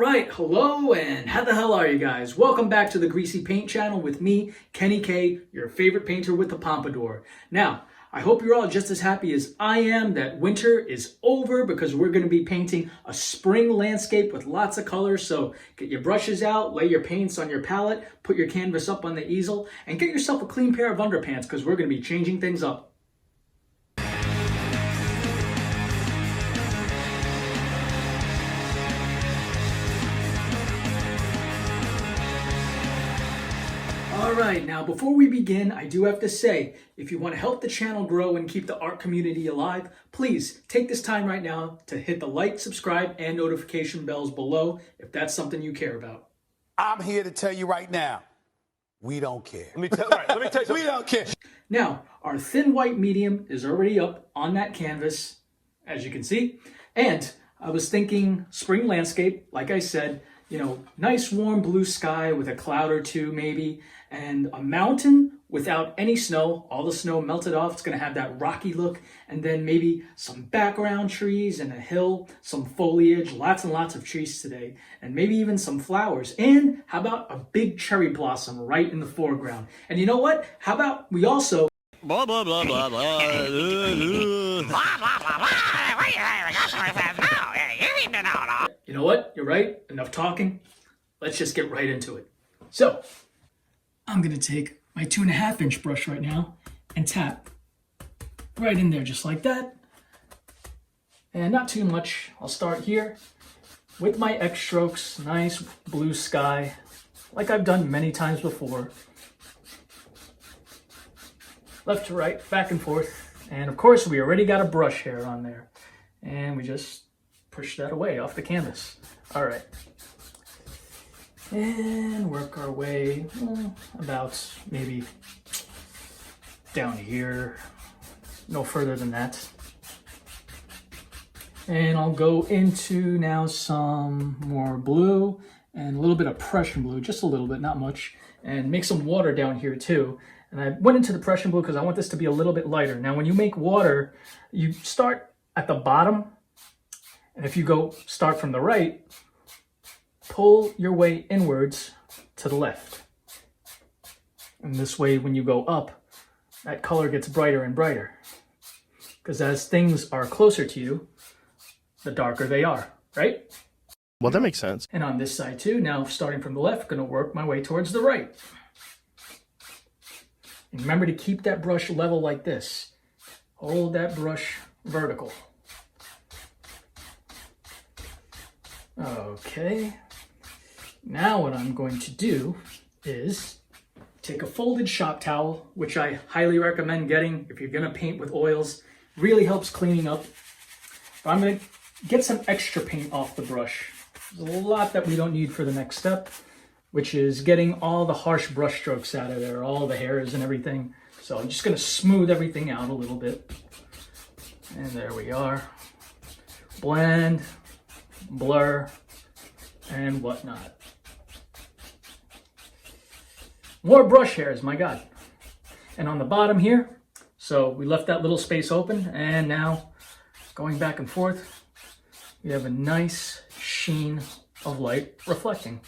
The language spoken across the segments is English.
right, hello, and how the hell are you guys? Welcome back to the Greasy Paint Channel with me, Kenny K, your favorite painter with the pompadour. Now, I hope you're all just as happy as I am that winter is over because we're going to be painting a spring landscape with lots of colors. So get your brushes out, lay your paints on your palette, put your canvas up on the easel, and get yourself a clean pair of underpants because we're going to be changing things up. Alright, now before we begin, I do have to say, if you want to help the channel grow and keep the art community alive, please take this time right now to hit the like, subscribe, and notification bells below if that's something you care about. I'm here to tell you right now, we don't care. Let me tell you something. We don't care. Now, our thin white medium is already up on that canvas, as you can see, and I was thinking spring landscape, like I said, you know, nice warm blue sky with a cloud or two maybe, and a mountain without any snow. All the snow melted off. It's going to have that rocky look, and then maybe some background trees and a hill, some foliage, lots and lots of trees today, and maybe even some flowers. And how about a big cherry blossom right in the foreground? And you know what? How about we also... Blah, blah, blah, blah, blah. You know what? You're right. Enough talking. Let's just get right into it. So, I'm going to take my 2.5 inch brush right now and tap right in there just like that. And not too much. I'll start here with my X strokes. Nice blue sky, like I've done many times before. Left to right, back and forth. And of course, we already got a brush hair on there. And we just push that away off the canvas. All right. And work our way about maybe down here, no further than that. And I'll go into now some more blue and a little bit of Prussian blue, just a little bit, not much, and make some water down here too. And I went into the Prussian blue because I want this to be a little bit lighter. Now, when you make water, you start at the bottom, and if you start from the right, pull your way inwards to the left. And this way, when you go up, that color gets brighter and brighter. Because as things are closer to you, the darker they are, right? Well, that makes sense. And on this side too, now starting from the left, going to work my way towards the right. And remember to keep that brush level like this. Hold that brush vertical. Okay. Now what I'm going to do is take a folded shop towel, which I highly recommend getting if you're going to paint with oils. Really helps cleaning up. But I'm going to get some extra paint off the brush. There's a lot that we don't need for the next step, which is getting all the harsh brush strokes out of there, all the hairs and everything. So I'm just going to smooth everything out a little bit. And there we are. Blend, blur, and whatnot. More brush hairs, my God. And on the bottom here, so we left that little space open, and now going back and forth, we have a nice sheen of light reflecting.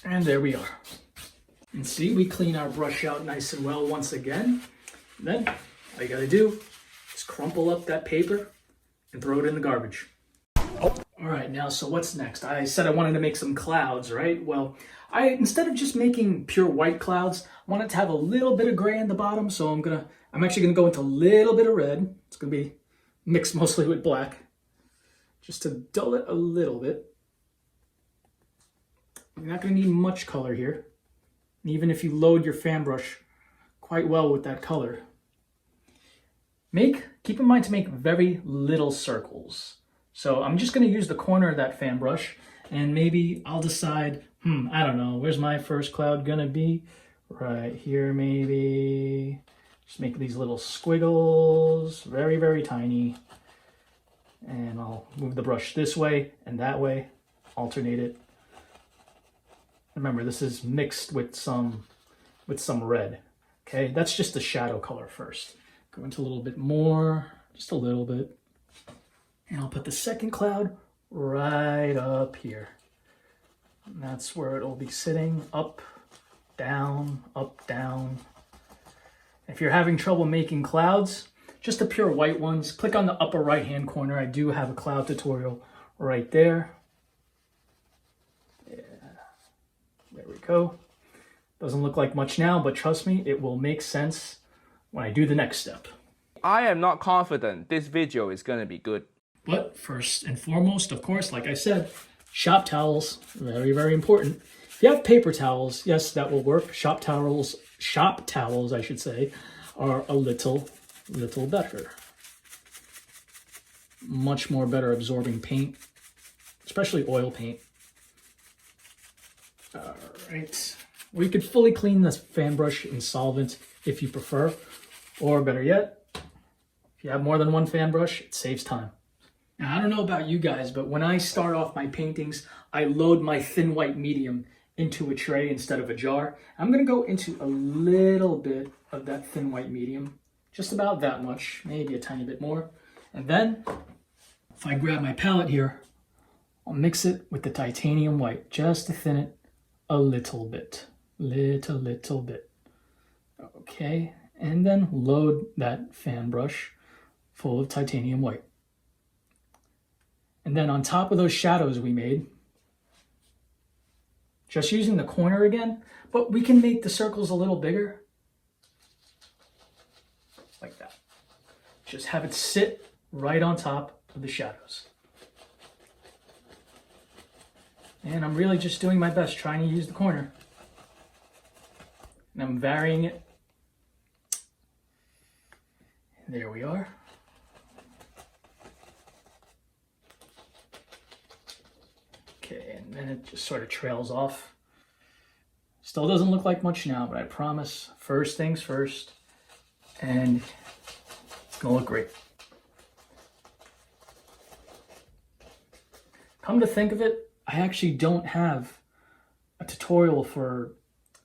And there we are. And see, we clean our brush out nice and well once again. And then all you gotta do is crumple up that paper and throw it in the garbage. Oh. All right, now, so what's next? I said I wanted to make some clouds, right? Well, instead of just making pure white clouds, I wanted to have a little bit of gray in the bottom, so I'm actually gonna go into a little bit of red. It's gonna be mixed mostly with black, just to dull it a little bit. You're not gonna need much color here, even if you load your fan brush quite well with that color. Keep in mind to make very little circles. So I'm just going to use the corner of that fan brush, and maybe I'll decide, I don't know, where's my first cloud going to be? Right here maybe. Just make these little squiggles, very, very tiny. And I'll move the brush this way and that way, alternate it. Remember, this is mixed with some red. Okay, that's just the shadow color first. Go into a little bit more, just a little bit. And I'll put the second cloud right up here. And that's where it'll be sitting, up, down, up, down. If you're having trouble making clouds, just the pure white ones, click on the upper right hand corner. I do have a cloud tutorial right there. Yeah, there we go. Doesn't look like much now, but trust me, it will make sense when I do the next step. I am not confident this video is going to be good. But first and foremost, of course, like I said, shop towels, very, very important. If you have paper towels, yes, that will work. Shop towels, I should say, are a little better. Much more better absorbing paint, especially oil paint. All right. Or you could fully clean this fan brush in solvent if you prefer. Or better yet, if you have more than one fan brush, it saves time. Now, I don't know about you guys, but when I start off my paintings, I load my thin white medium into a tray instead of a jar. I'm going to go into a little bit of that thin white medium, just about that much, maybe a tiny bit more. And then, if I grab my palette here, I'll mix it with the titanium white, just to thin it a little bit. Little bit. Okay, and then load that fan brush full of titanium white. And then on top of those shadows we made, just using the corner again, but we can make the circles a little bigger. Like that. Just have it sit right on top of the shadows. And I'm really just doing my best trying to use the corner. And I'm varying it. There we are. Okay, and then it just sort of trails off. Still doesn't look like much now, but I promise, first things first, and it's gonna look great. Come to think of it, I actually don't have a tutorial for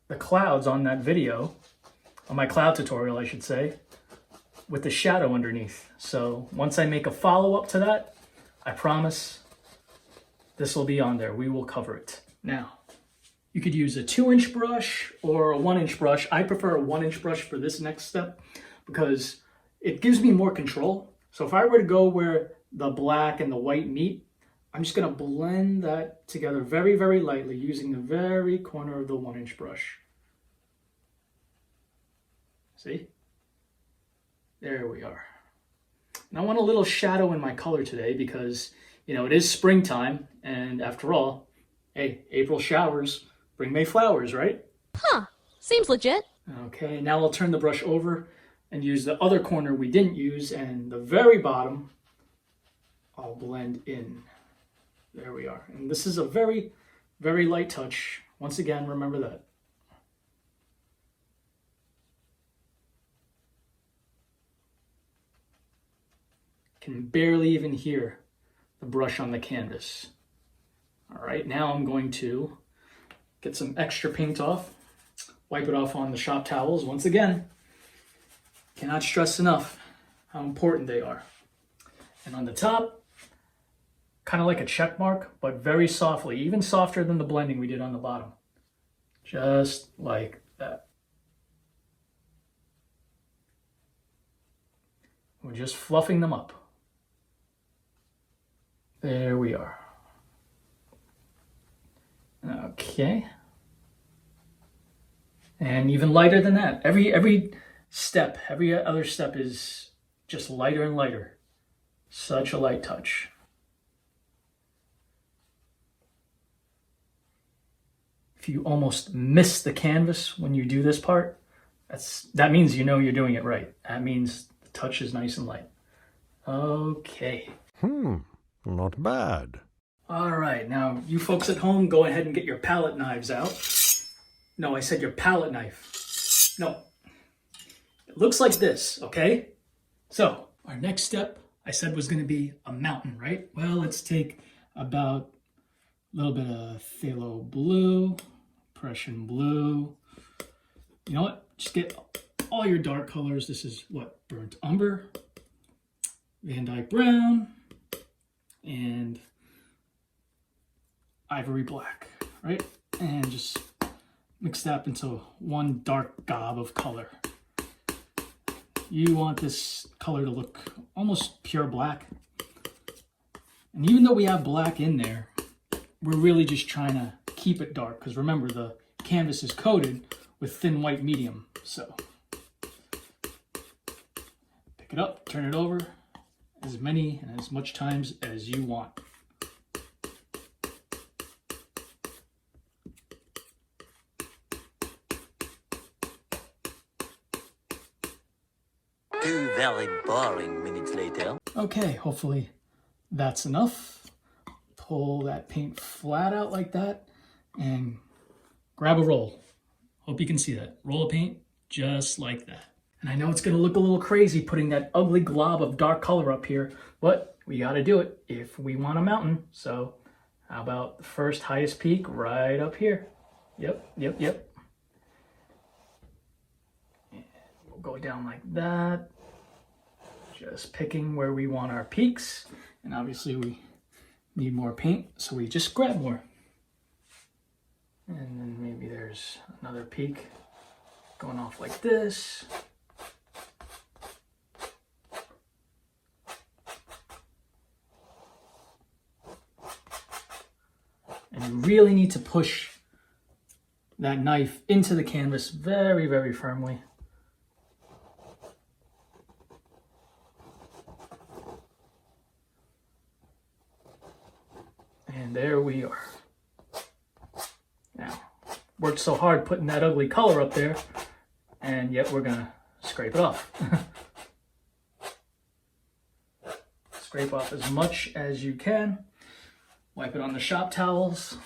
the clouds on that video, on my cloud tutorial, I should say, with the shadow underneath. So once I make a follow-up to that, I promise this will be on there. We will cover it. Now, you could use a 2-inch brush or a 1-inch brush. I prefer a 1-inch brush for this next step because it gives me more control. So if I were to go where the black and the white meet, I'm just gonna blend that together very, very lightly using the very corner of the 1-inch brush. See? There we are. And I want a little shadow in my color today because, you know, it is springtime, and after all, hey, April showers bring May flowers, right? Huh, seems legit. Okay, now I'll turn the brush over and use the other corner we didn't use, and the very bottom, I'll blend in. There we are. And this is a very, very light touch. Once again, remember that. Can barely even hear the brush on the canvas. All right, now I'm going to get some extra paint off, wipe it off on the shop towels. Once again, cannot stress enough how important they are. And on the top, kind of like a check mark, but very softly, even softer than the blending we did on the bottom. Just like that. We're just fluffing them up. There we are. Okay. And even lighter than that. Every step, every other step is just lighter and lighter. Such a light touch. If you almost miss the canvas when you do this part, that means you know you're doing it right. That means the touch is nice and light. Okay. Not bad. All right, now you folks at home, go ahead and get your palette knives out. No, I said your palette knife. No. It looks like this, okay? So, our next step, I said was going to be a mountain, right? Well, let's take about a little bit of Phthalo Blue, Prussian Blue. You know what? Just get all your dark colors. This is what? Burnt Umber, Dyke Brown, and Ivory Black, right? And just mix that up into one dark gob of color. You want this color to look almost pure black. And even though we have black in there, we're really just trying to keep it dark, because remember, the canvas is coated with thin white medium. So pick it up, turn it over as many and as much times as you want. Two very boring minutes later. Okay, hopefully that's enough. Pull that paint flat out like that and grab a roll. Hope you can see that. Roll of paint just like that. And I know it's gonna look a little crazy putting that ugly glob of dark color up here, but we gotta do it if we want a mountain. So how about the first highest peak right up here? Yep. And we'll go down like that. Just picking where we want our peaks. And obviously we need more paint, so we just grab more. And then maybe there's another peak going off like this. And you really need to push that knife into the canvas very, very firmly. And there we are. Now, worked so hard putting that ugly color up there, and yet we're gonna scrape it off. Scrape off as much as you can. Wipe it on the shop towels.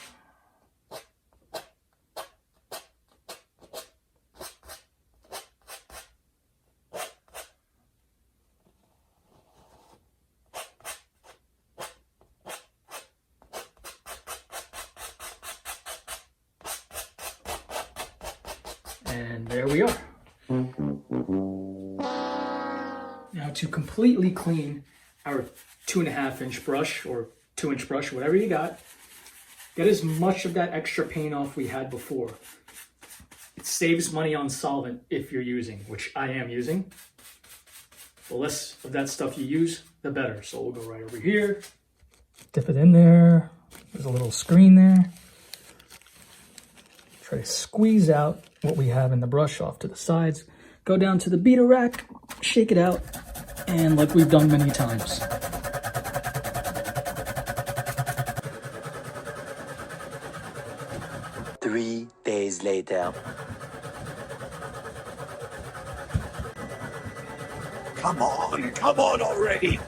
And there we are. Now to completely clean our 2.5 inch brush or 2-inch brush, whatever you got, get as much of that extra paint off we had before. It saves money on solvent if you're using, which I am using. The less of that stuff you use, the better. So we'll go right over here. Dip it in there. There's a little screen there. Try to squeeze out what we have in the brush off to the sides. Go down to the beater rack, shake it out, and like we've done many times. Three days later. Come on already.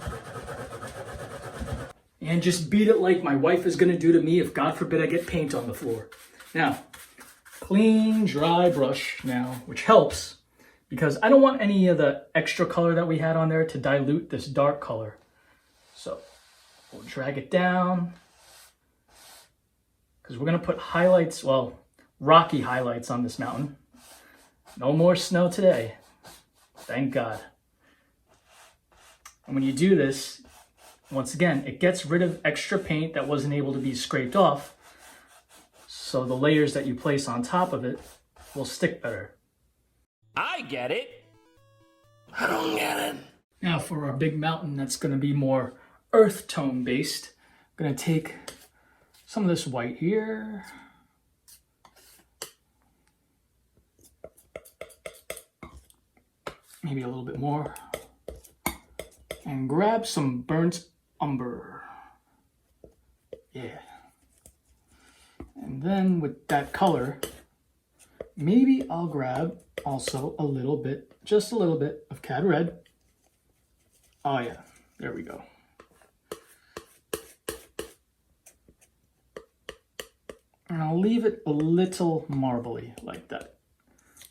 And just beat it like my wife is gonna do to me if God forbid I get paint on the floor. Now, clean, dry brush now, which helps because I don't want any of the extra color that we had on there to dilute this dark color. So we'll drag it down because we're gonna put highlights, well, rocky highlights on this mountain. No more snow today, thank God. And when you do this, once again, it gets rid of extra paint that wasn't able to be scraped off. So the layers that you place on top of it will stick better. I get it. I don't get it. Now for our big mountain that's going to be more earth tone based, I'm going to take some of this white here. Maybe a little bit more. And grab some burnt umber. Yeah. And then with that color, maybe I'll grab also a little bit, just a little bit of Cad Red. Oh yeah, there we go. And I'll leave it a little marbly like that.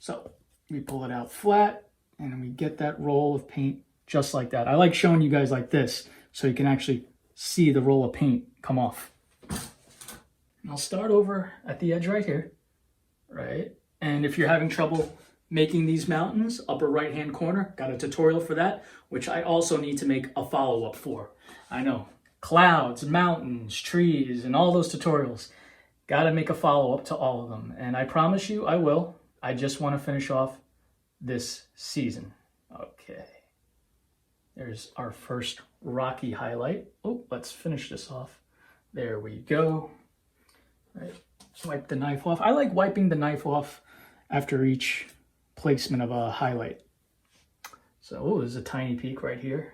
So we pull it out flat and we get that roll of paint just like that. I like showing you guys like this so you can actually see the roll of paint come off. And I'll start over at the edge right here, right? And if you're having trouble making these mountains, upper right-hand corner. Got a tutorial for that, which I also need to make a follow-up for. I know, clouds, mountains, trees, and all those tutorials. Got to make a follow-up to all of them. And I promise you I will. I just want to finish off this season. Okay. There's our first rocky highlight. Oh, let's finish this off. There we go. All right. Wipe the knife off. I like wiping the knife off after each placement of a highlight. So, oh, there's a tiny peak right here.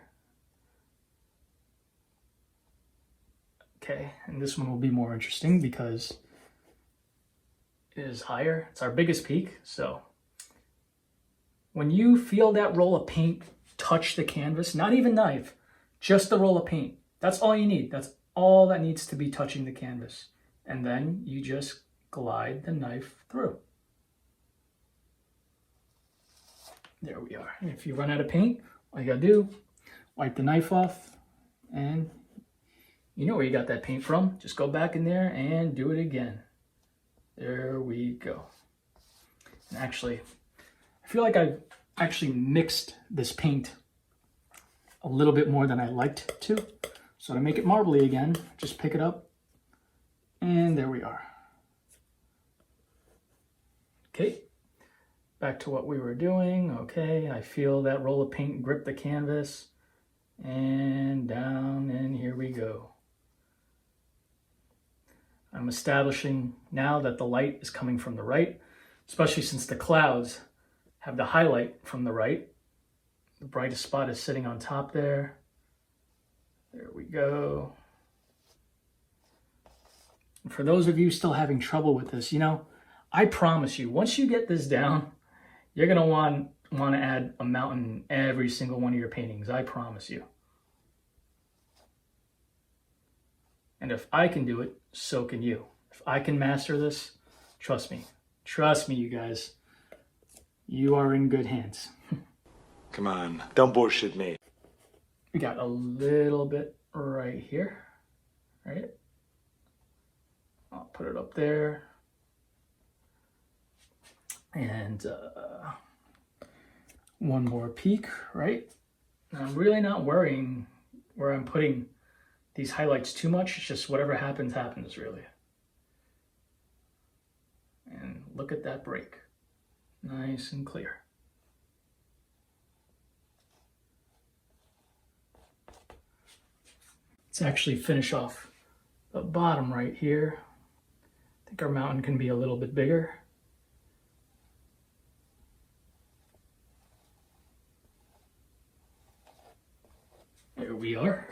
Okay, and this one will be more interesting because it is higher. It's our biggest peak. So when you feel that roll of paint touch the canvas, not even knife, just the roll of paint, that's all you need. That's all that needs to be touching the canvas. And then you just glide the knife through. There we are. And if you run out of paint, all you gotta do, wipe the knife off, and you know where you got that paint from. Just go back in there and do it again. There we go. And actually, I feel like I've actually mixed this paint a little bit more than I liked to. So to make it marbly again, just pick it up, and there we are. Okay, back to what we were doing. Okay, I feel that roll of paint grip the canvas, and down, and here we go. I'm establishing now that the light is coming from the right, especially since the clouds have the highlight from the right. The brightest spot is sitting on top there. There we go. And for those of you still having trouble with this, you know, I promise you, once you get this down, you're gonna want to add a mountain in every single one of your paintings. I promise you. And if I can do it, so can you. If I can master this, trust me, you guys, you are in good hands. Come on, don't bullshit me. We got a little bit right here, right? I'll put it up there. And one more peak, right? Now, I'm really not worrying where I'm putting these highlights too much. It's just whatever happens, happens, really. And look at that break. Nice and clear. Let's actually finish off the bottom right here. I think our mountain can be a little bit bigger. There we are.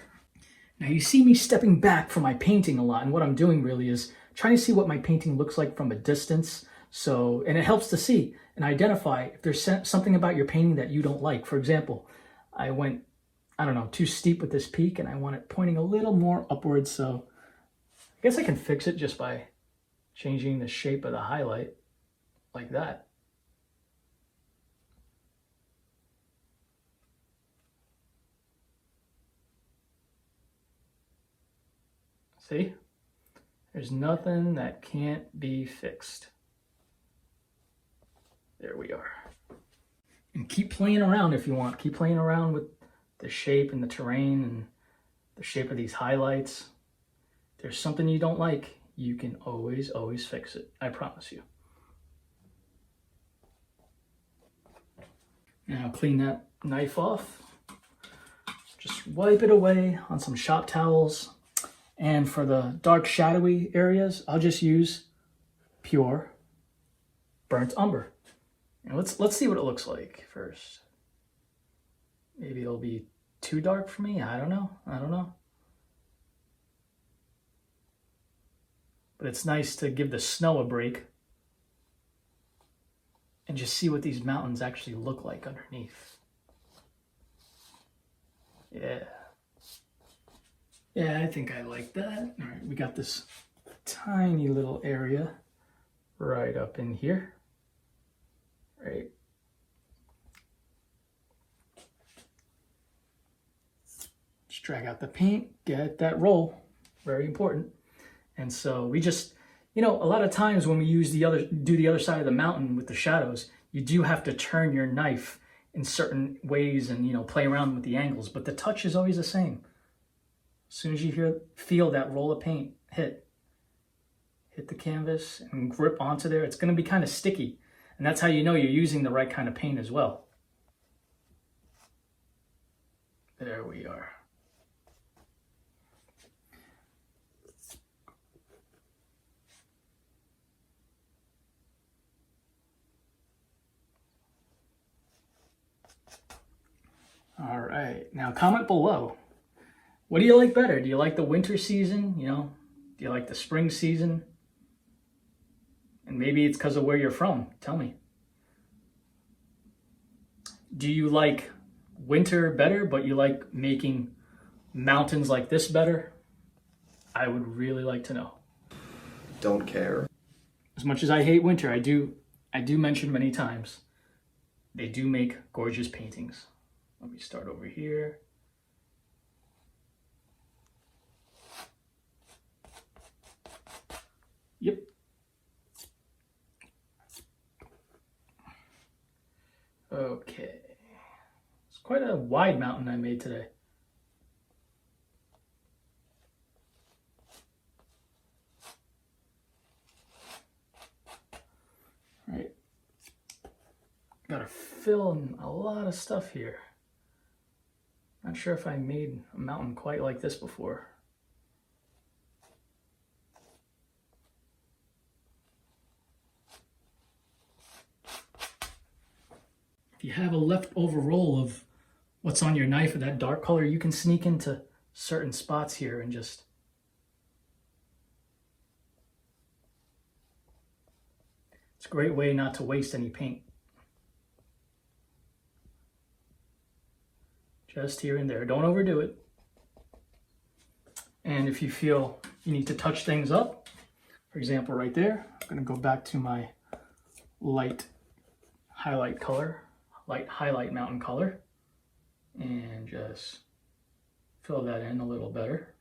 Now you see me stepping back from my painting a lot, and what I'm doing really is trying to see what my painting looks like from a distance. So, and it helps to see and identify if there's something about your painting that you don't like. For example, I went, I don't know, too steep with this peak, and I want it pointing a little more upwards. So I guess I can fix it just by changing the shape of the highlight like that. See? There's nothing that can't be fixed. There we are. And keep playing around if you want. Keep playing around with the shape and the terrain and the shape of these highlights. If there's something you don't like, you can always fix it. I promise you. Now clean that knife off. Just wipe it away on some shop towels. And for the dark shadowy areas, I'll just use pure burnt umber. And let's see what it looks like first. Maybe it'll be too dark for me. I don't know. But it's nice to give the snow a break and just see what these mountains actually look like underneath. Yeah, I think I like that. All right, we got this tiny little area right up in here. Right. Just drag out the paint, get that roll. Very important. And so we just, you know, a lot of times when we use do the other side of the mountain with the shadows, you do have to turn your knife in certain ways and, you know, play around with the angles, but the touch is always the same. As soon as you feel that roll of paint hit the canvas and grip onto there, it's going to be kind of sticky. And that's how you know you're using the right kind of paint as well. There we are. All right, now comment below. What do you like better? Do you like the winter season? You know, do you like the spring season? And maybe it's because of where you're from. Tell me. Do you like winter better, but you like making mountains like this better? I would really like to know. Don't care. As much as I hate winter, I do mention many times, they do make gorgeous paintings. Let me start over here. Yep. Okay. It's quite a wide mountain I made today. All right. Gotta fill in a lot of stuff here. Not sure if I made a mountain quite like this before. If you have a leftover roll of what's on your knife of that dark color, you can sneak into certain spots here and just it's a great way not to waste any paint. Just here and there. Don't overdo it. And if you feel you need to touch things up, for example, right there, I'm going to go back to my light highlight color, light highlight mountain color, and just fill that in a little better.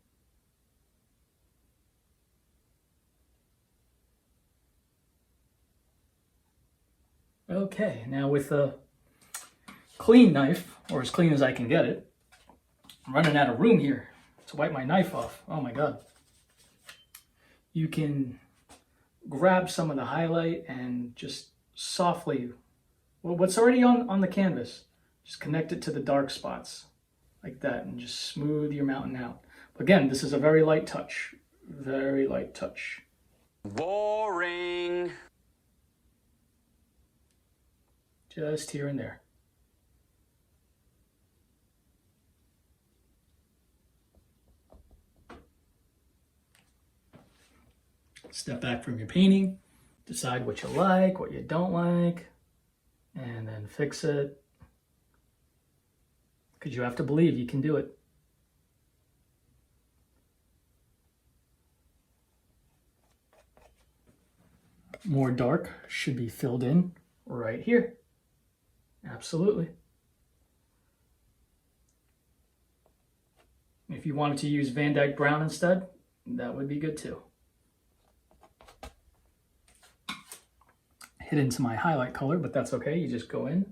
Okay, now with a clean knife, or as clean as I can get it, I'm running out of room here to wipe my knife off. Oh my God. You can grab some of the highlight and just softly, well, what's already on the canvas, just connect it to the dark spots like that and just smooth your mountain out. Again, this is a very light touch, very light touch. Boring. Just here and there. Step back from your painting, decide what you like, what you don't like, and then fix it. Because you have to believe you can do it. More dark should be filled in right here. Absolutely. If you wanted to use Dyke Brown instead, that would be good too. Hit into my highlight color, but that's okay. You just go in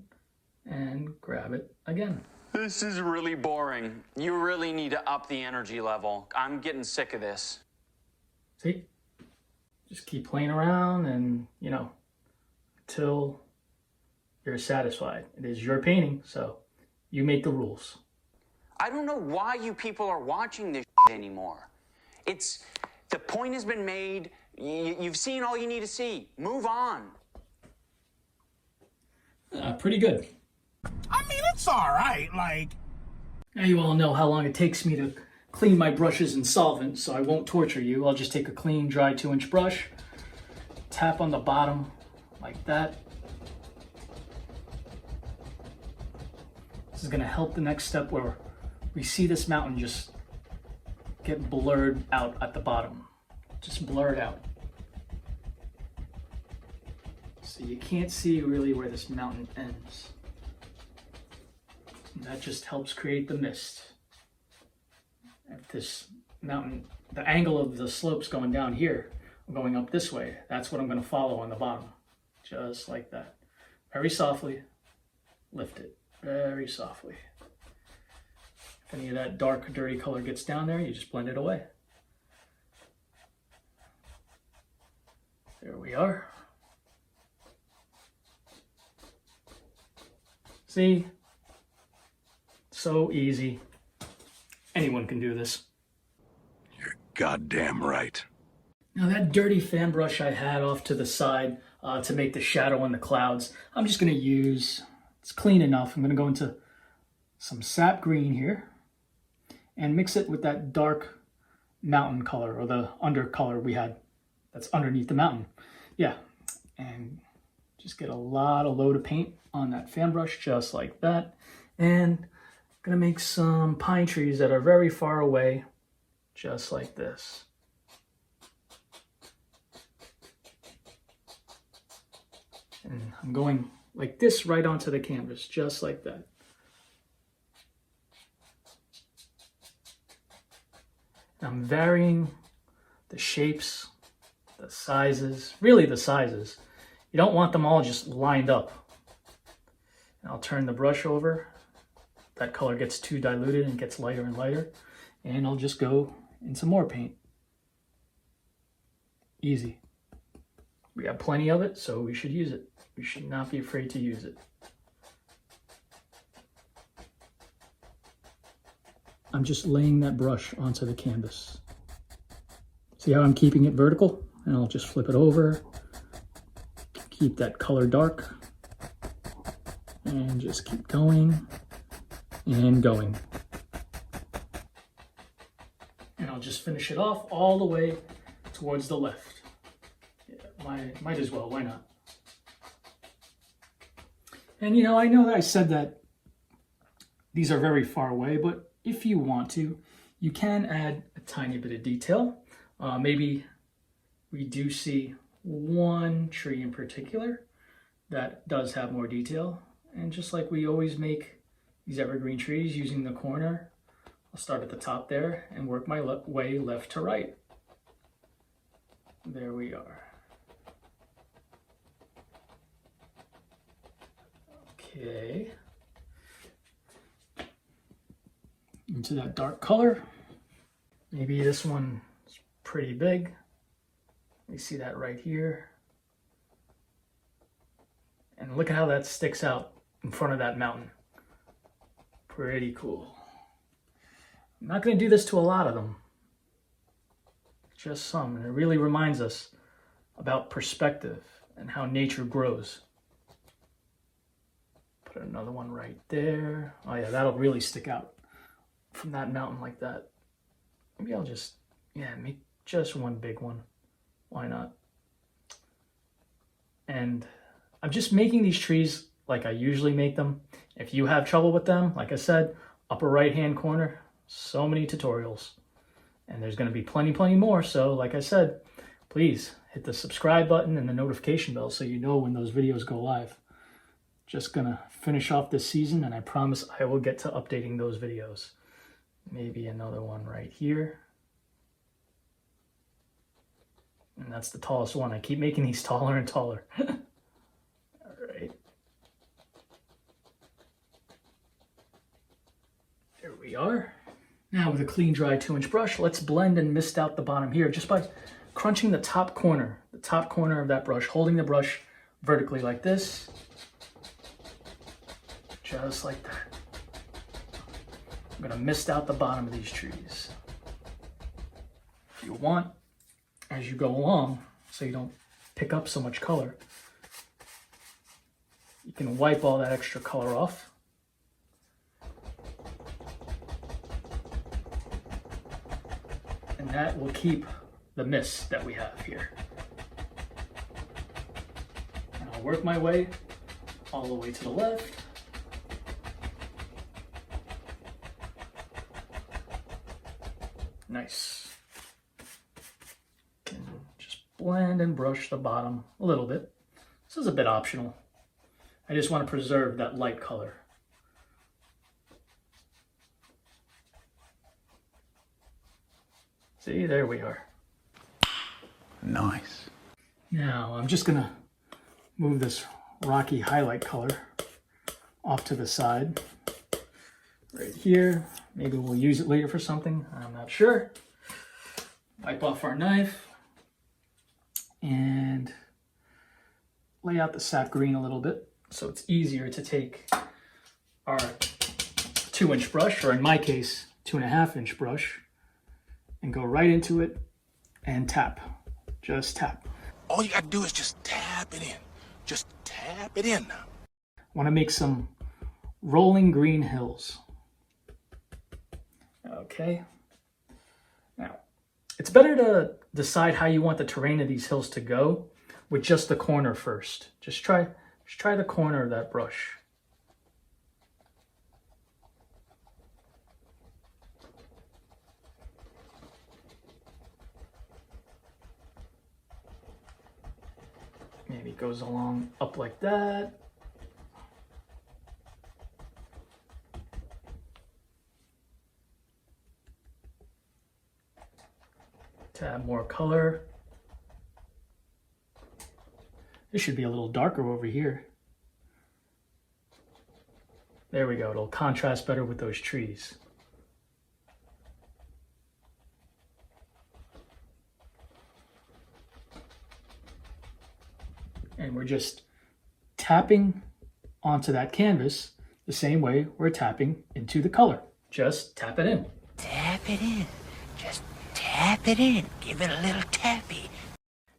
and grab it again. This is really boring. You really need to up the energy level. I'm getting sick of this. See? Just keep playing around and, you know, until you're satisfied. It is your painting, so you make the rules. I don't know why you people are watching this anymore. The point has been made. You've seen all you need to see. Move on. Pretty good. I mean, it's all right. Like, Now you all know how long it takes me to clean my brushes in solvent, so I won't torture you. I'll just take a clean, dry 2-inch brush, tap on the bottom like that. This is going to help the next step where we see this mountain just get blurred out at the bottom. Just blur it out. So you can't see really where this mountain ends. And that just helps create the mist. If this mountain, the angle of the slopes going down here, going up this way, that's what I'm going to follow on the bottom. Just like that. very softly, lift it very softly. If any of that dark, dirty color gets down there, you just blend it away. There we are. See? So easy. Anyone can do this. You're goddamn right. Now that dirty fan brush I had off to the side to make the shadow in the clouds, I'm just going to use, it's clean enough. I'm going to go into some Sap Green here and mix it with that dark mountain color, or the under color we had that's underneath the mountain. Yeah, and just get a load of paint on that fan brush just like that. And I'm going to make some pine trees that are very far away, just like this. And I'm going like this right onto the canvas, just like that. I'm varying the shapes, the sizes, really the sizes. You don't want them all just lined up. And I'll turn the brush over. That color gets too diluted and gets lighter and lighter. And I'll just go in some more paint. Easy. We have plenty of it, so we should use it. We should not be afraid to use it. I'm just laying that brush onto the canvas. See how I'm keeping it vertical? And I'll just flip it over. Keep that color dark. And just keep going and going. And I'll just finish it off all the way towards the left. Yeah, might as well, why not? And you know, I know that I said that these are very far away, but if you want to, you can add a tiny bit of detail. Maybe we do see one tree in particular that does have more detail. And just like we always make these evergreen trees using the corner, I'll start at the top there and work my way left to right. There we are. Okay. Into that dark color. Maybe this one is pretty big. You see that right here. And look at how that sticks out in front of that mountain. Pretty cool. I'm not going to do this to a lot of them. Just some. And it really reminds us about perspective and how nature grows. Put another one right there. Oh yeah, that'll really stick out from that mountain like that. Maybe I'll just, make just one big one. Why not? And I'm just making these trees like I usually make them. If you have trouble with them, like I said, upper right hand corner, so many tutorials. And there's going to be plenty more. So like I said, please hit the subscribe button and the notification bell so you know when those videos go live. Just going to finish off this season, and I promise I will get to updating those videos. Maybe another one right here. And that's the tallest one. I keep making these taller and taller. All right. There we are. Now with a clean, dry 2-inch brush, let's blend and mist out the bottom here just by crunching the top corner of that brush, holding the brush vertically like this. Just like that. I'm going to mist out the bottom of these trees. If you want, as you go along, so you don't pick up so much color, you can wipe all that extra color off. And that will keep the mist that we have here. And I'll work my way all the way to the left. Nice. And just blend and brush the bottom a little bit. This is a bit optional. I just want to preserve that light color. See, there we are. Nice. Now I'm just gonna move this rocky highlight color off to the side. Right here. Maybe we'll use it later for something. I'm not sure. Wipe off our knife. And lay out the sap green a little bit so it's easier to take our 2-inch brush, or in my case, 2.5-inch brush, and go right into it and tap. Just tap. All you gotta do is just tap it in. Just tap it in now. I want to make some rolling green hills. Okay. Now, it's better to decide how you want the terrain of these hills to go with just the corner first. Just try the corner of that brush. Maybe it goes along up like that. To add more color. This should be a little darker over here. There we go. It'll contrast better with those trees. And we're just tapping onto that canvas the same way we're tapping into the color. Just tap it in. Tap it in. Just tap it in. Give it a little tappy.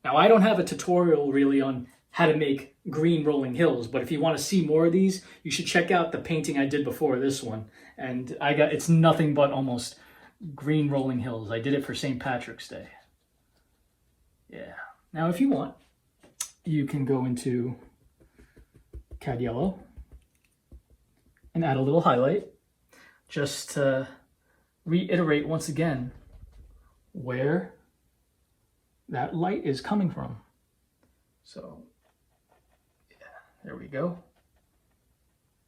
Now, I don't have a tutorial really on how to make green rolling hills, but if you want to see more of these, you should check out the painting I did before this one. And it's nothing but almost green rolling hills. I did it for St. Patrick's Day. Yeah. Now, if you want, you can go into Cad Yellow and add a little highlight just to reiterate once again where that light is coming from. So, yeah, there we go.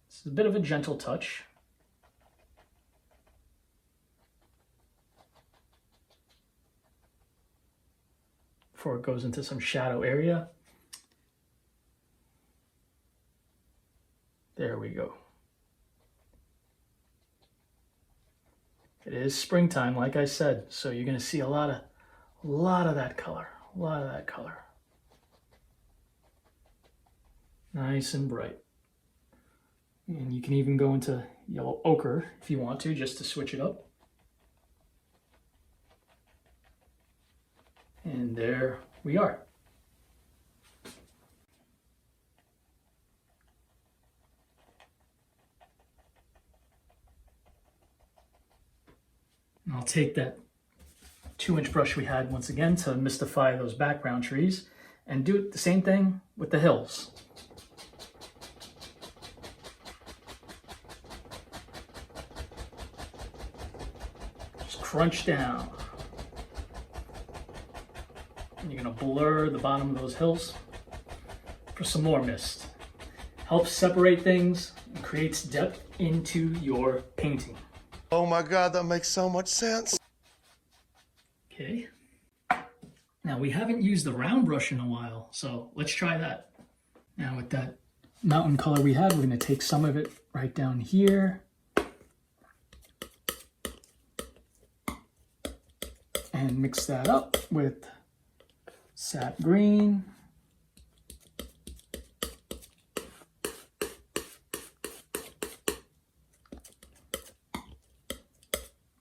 This is a bit of a gentle touch. Before it goes into some shadow area. There we go. It is springtime, like I said, so you're going to see a lot of that color, a lot of that color. Nice and bright. And you can even go into yellow ochre if you want to, just to switch it up. And there we are. And I'll take that 2-inch brush we had once again to mystify those background trees and do the same thing with the hills. Just crunch down. And you're going to blur the bottom of those hills for some more mist. Helps separate things and creates depth into your painting. Oh my God, that makes so much sense. Okay. Now we haven't used the round brush in a while, so let's try that. Now with that mountain color we had, we're going to take some of it right down here. And mix that up with Sap Green.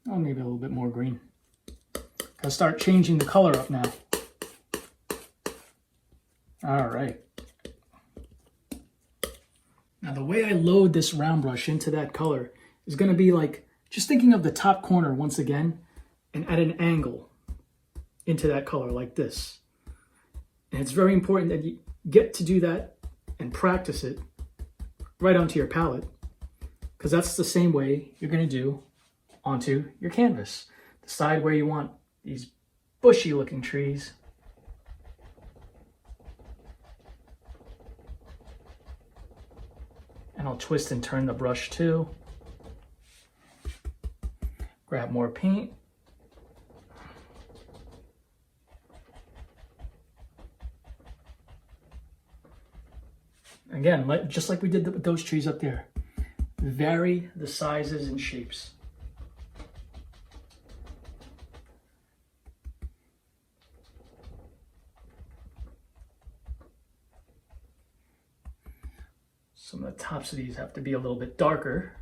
Oh, maybe a little bit more green. Gotta start changing the color up now. All right. Now the way I load this round brush into that color is gonna be like, just thinking of the top corner once again, and at an angle into that color like this. And it's very important that you get to do that and practice it right onto your palette, because that's the same way you're gonna do onto your canvas. Decide where you want these bushy looking trees. And I'll twist and turn the brush too. Grab more paint. Again, just like we did with those trees up there. Vary the sizes and shapes. Some of the tops of these have to be a little bit darker.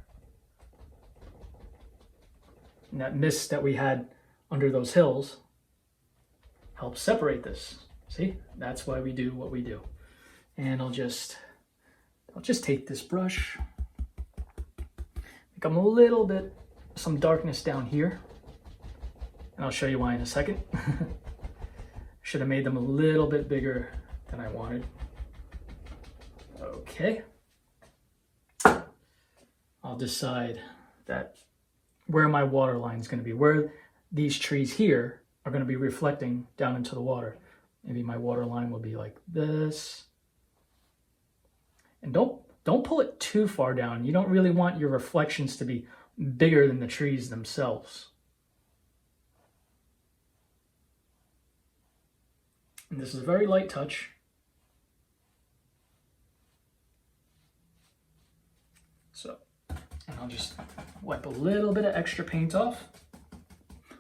And that mist that we had under those hills helps separate this. See, that's why we do what we do. And I'll just take this brush, make them a little bit, some darkness down here. And I'll show you why in a second. Should have made them a little bit bigger than I wanted. Okay. I'll decide that where my water line is going to be, where these trees here are going to be reflecting down into the water. Maybe my water line will be like this. And don't pull it too far down. You don't really want your reflections to be bigger than the trees themselves. And this is a very light touch. So, and I'll just wipe a little bit of extra paint off.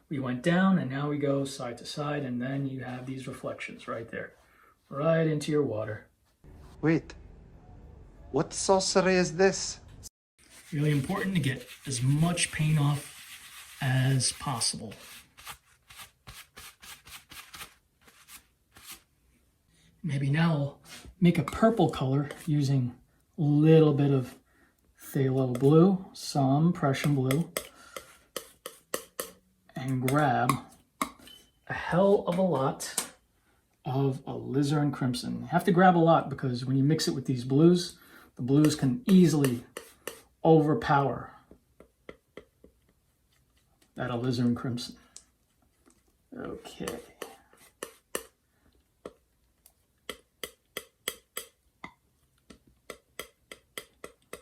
We went down and now we go side to side, and then you have these reflections right there, right into your water. Wait, what sorcery is this? Really important to get as much paint off as possible. Maybe now I'll make a purple color using a little bit of Phthalo Blue, some Prussian Blue, and grab a hell of a lot of Alizarin Crimson. You have to grab a lot because when you mix it with these blues, the blues can easily overpower that Alizarin Crimson. Okay.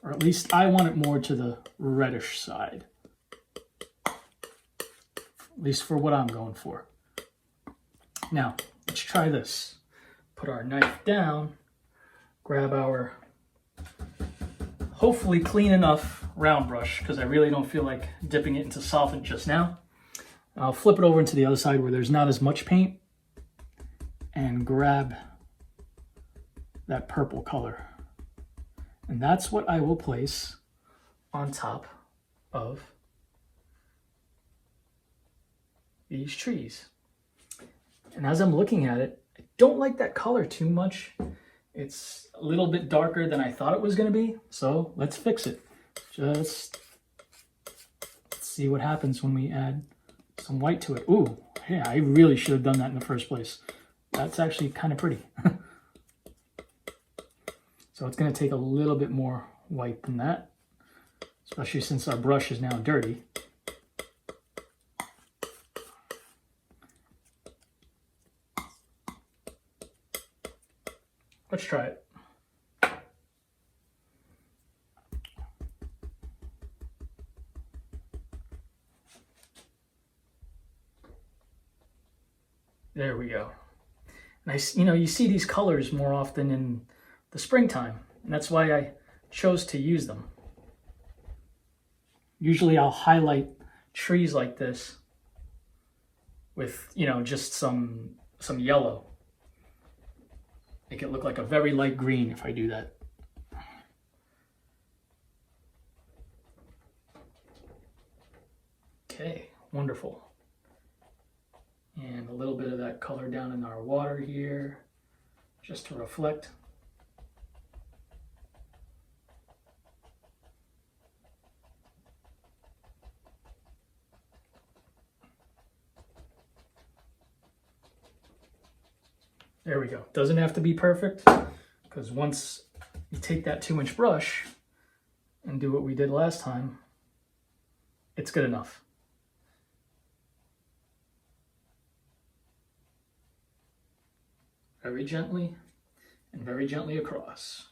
Or at least I want it more to the reddish side. At least for what I'm going for. Now, let's try this. Put our knife down, grab our hopefully clean enough round brush, because I really don't feel like dipping it into solvent just now. I'll flip it over into the other side where there's not as much paint and grab that purple color. And that's what I will place on top of these trees. And as I'm looking at it, I don't like that color too much. It's a little bit darker than I thought it was going to be. So let's fix it. Just let's see what happens when we add some white to it. Ooh, hey, I really should have done that in the first place. That's actually kind of pretty. So it's going to take a little bit more white than that, especially since our brush is now dirty. Let's try it. There we go. Nice. You know, you see these colors more often in the springtime, and that's why I chose to use them. Usually I'll highlight trees like this with, you know, just some yellow. Make it look like a very light green if I do that. Okay, wonderful. And a little bit of that color down in our water here, just to reflect. There we go. Doesn't have to be perfect, because once you take that 2-inch brush and do what we did last time, it's good enough. Very gently and very gently across.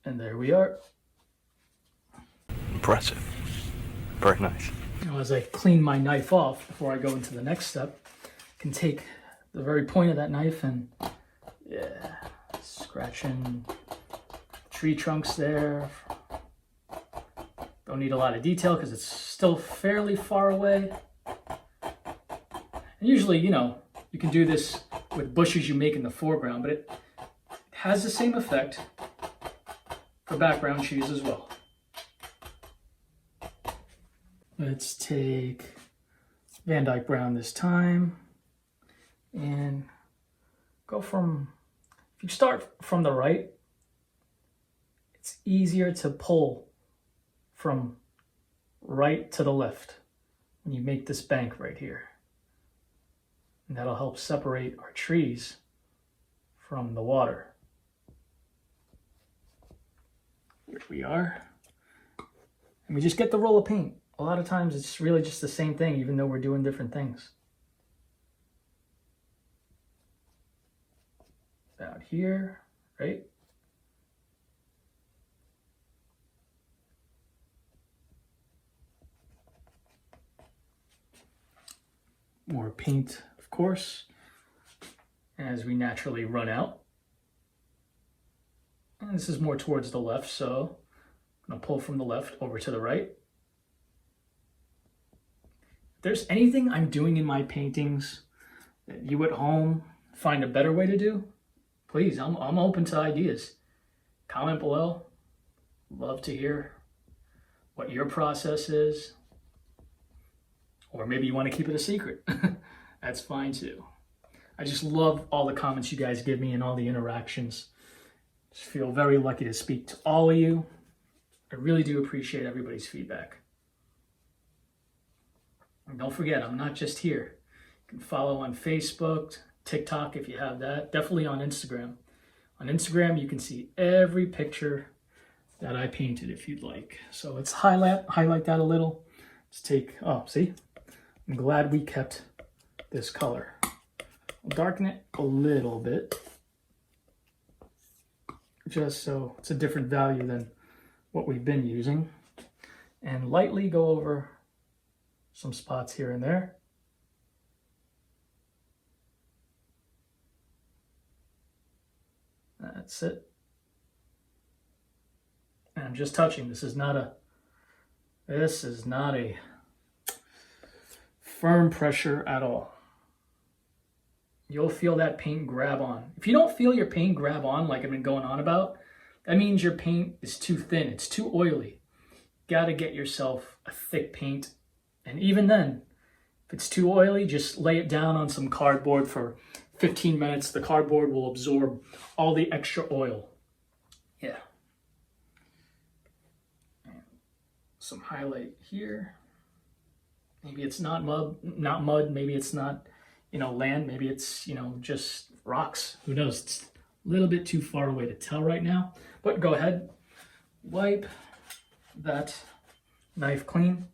And there we are. Impressive. Very nice. Now, as I clean my knife off before I go into the next step, I can take the very point of that knife, and yeah, scratching tree trunks there. Don't need a lot of detail because it's still fairly far away. And usually, you know, you can do this with bushes you make in the foreground, but it has the same effect for background trees as well. Let's take Van Dyke Brown this time and go from, if you start from the right, it's easier to pull from right to the left when you make this bank right here. And that'll help separate our trees from the water. Here we are. And we just get the roll of paint. A lot of times it's really just the same thing, even though we're doing different things. About here, right? More paint, of course, as we naturally run out. And this is more towards the left, so I'm going to pull from the left over to the right. If there's anything I'm doing in my paintings that you at home find a better way to do, please, I'm open to ideas. Comment below. Love to hear what your process is. Or maybe you want to keep it a secret. That's fine too. I just love all the comments you guys give me and all the interactions. Just feel very lucky to speak to all of you. I really do appreciate everybody's feedback. And don't forget, I'm not just here. You can follow on Facebook, TikTok if you have that. Definitely on Instagram. On Instagram, you can see every picture that I painted if you'd like. So let's highlight that a little. Let's take, oh, see? I'm glad we kept this color. I'll darken it a little bit, just so it's a different value than what we've been using. And lightly go over some spots here and there. That's it. And I'm just touching. This is not a firm pressure at all. You'll feel that paint grab on. If you don't feel your paint grab on like I've been going on about, that means your paint is too thin, it's too oily. Gotta get yourself a thick paint. And even then, if it's too oily, just lay it down on some cardboard for 15 minutes. The cardboard will absorb all the extra oil. Yeah. And some highlight here. Maybe it's not mud, maybe it's not, you know, land, maybe it's, you know, just rocks. Who knows? It's a little bit too far away to tell right now. But go ahead, wipe that knife clean.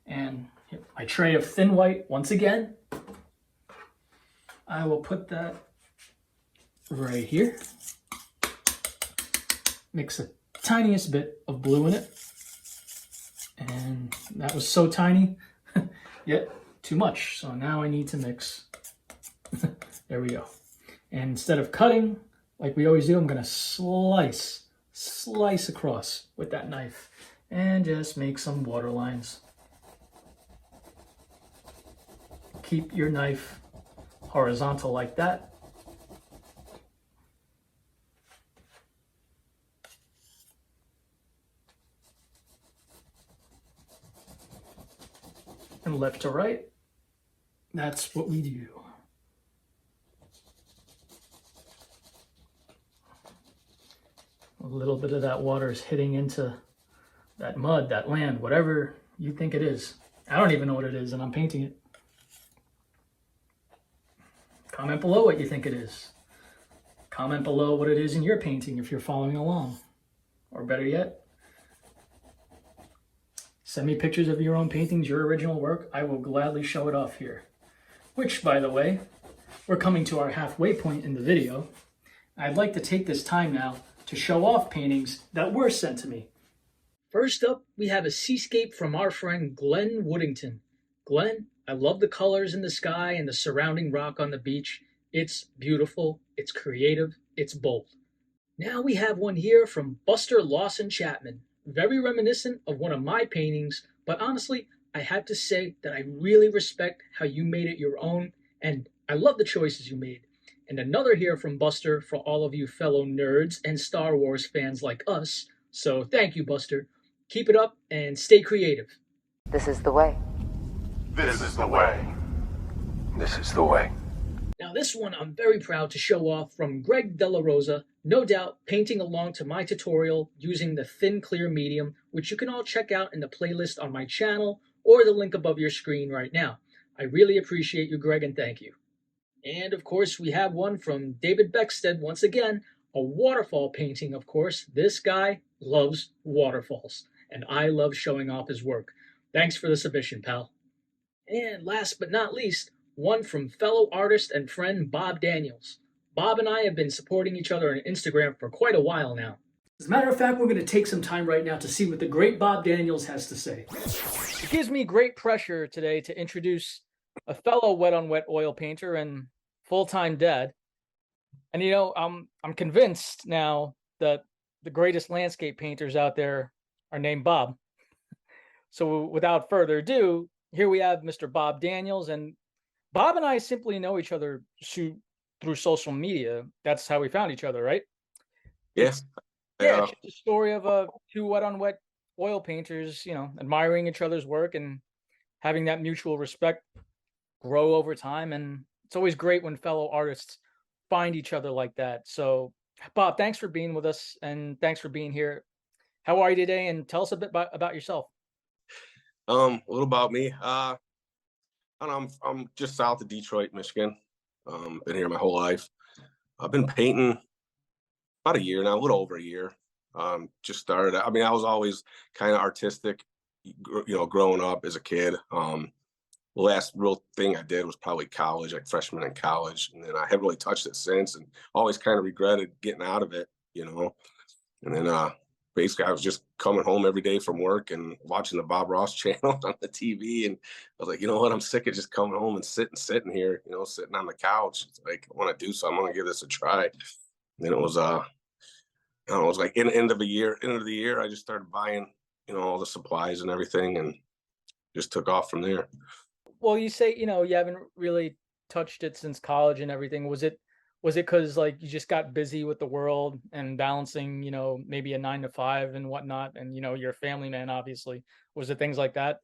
And my tray of thin white, once again, I will put that right here. Mix the tiniest bit of blue in it. And that was so tiny, yet too much. So now I need to mix. There we go. And instead of cutting, like we always do, I'm gonna slice across with that knife and just make some water lines. Keep your knife horizontal like that. And left to right, that's what we do. A little bit of that water is hitting into that mud, that land, whatever you think it is. I don't even know what it is, and I'm painting it. Comment below what you think it is. Comment below what it is in your painting if you're following along. Or better yet, send me pictures of your own paintings, your original work. I will gladly show it off here. Which, by the way, we're coming to our halfway point in the video. I'd like to take this time now to show off paintings that were sent to me. First up, we have a seascape from our friend Glenn Woodington. Glenn, I love the colors in the sky and the surrounding rock on the beach. It's beautiful, it's creative, it's bold. Now we have one here from Buster Lawson Chapman, very reminiscent of one of my paintings, but honestly, I have to say that I really respect how you made it your own, and I love the choices you made. And another here from Buster for all of you fellow nerds and Star Wars fans like us. So thank you, Buster. Keep it up and stay creative. This is the way. This is the way. This is the way. Now this one I'm very proud to show off from Greg Della Rosa, no doubt painting along to my tutorial using the thin clear medium, which you can all check out in the playlist on my channel or the link above your screen right now. I really appreciate you, Greg, and thank you. And of course we have one from David Beckstead once again, a waterfall painting, of course. This guy loves waterfalls, and I love showing off his work. Thanks for the submission, pal. And last but not least, one from fellow artist and friend Bob Daniels. Bob and I have been supporting each other on Instagram for quite a while now. As a matter of fact, we're going to take some time right now to see what the great Bob Daniels has to say. It gives me great pressure today to introduce a fellow wet-on-wet oil painter and full-time dad. And you know, I'm convinced now that the greatest landscape painters out there are named Bob. So without further ado, here we have Mr. Bob Daniels, and Bob and I simply know each other through social media. That's how we found each other, right? Yes. Yeah, it's just a story of two wet-on-wet oil painters, you know, admiring each other's work and having that mutual respect grow over time. And it's always great when fellow artists find each other like that. So, Bob, thanks for being with us, and thanks for being here. How are you today? And tell us a bit about yourself. A little about me. I don't know, I'm just south of Detroit, Michigan. Been here my whole life. I've been painting about a year now, a little over a year. Just started. I mean, I was always kind of artistic, you know, growing up as a kid. The last real thing I did was probably college, like freshman in college, and then I haven't really touched it since, and always kind of regretted getting out of it, you know. And then basically, I was just coming home every day from work and watching the Bob Ross channel on the TV, and I was like, you know what, I'm sick of just coming home and sitting here, you know, sitting on the couch. It's like, I want to do something. I'm gonna give this a try. And then it was I don't know, it was like end of the year, I just started buying, you know, all the supplies and everything, and just took off from there. Well, you say, you know, you haven't really touched it since college and everything. Was it because like you just got busy with the world and balancing, you know, maybe a 9 to 5 and whatnot, and you know, you're a family man, obviously. Was it things like that?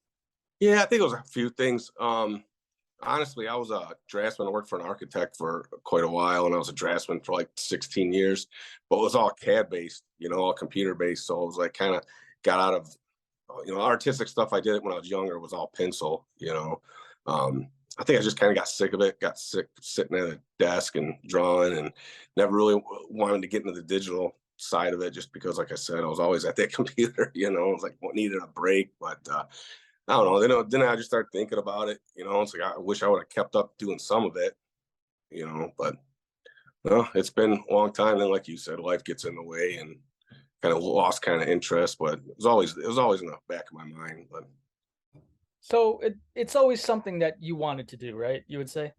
Yeah, I think it was a few things. Honestly, I was a draftsman. I worked for an architect for quite a while, and I was a draftsman for like 16 years, but it was all CAD based, you know, all computer based. So it was like kind of got out of, you know, artistic stuff I did when I was younger was all pencil, you know. I think I just kind of got sick of it, got sick sitting at a desk and drawing, and never really wanted to get into the digital side of it, just because, like I said, I was always at that computer, you know. I was like, needed a break, but I don't know. Then I just started thinking about it, you know. It's like, I wish I would have kept up doing some of it, you know, but no, it's been a long time. Then, like you said, life gets in the way and kind of lost kind of interest, but it was always in the back of my mind. But So it's always something that you wanted to do, right? You would say?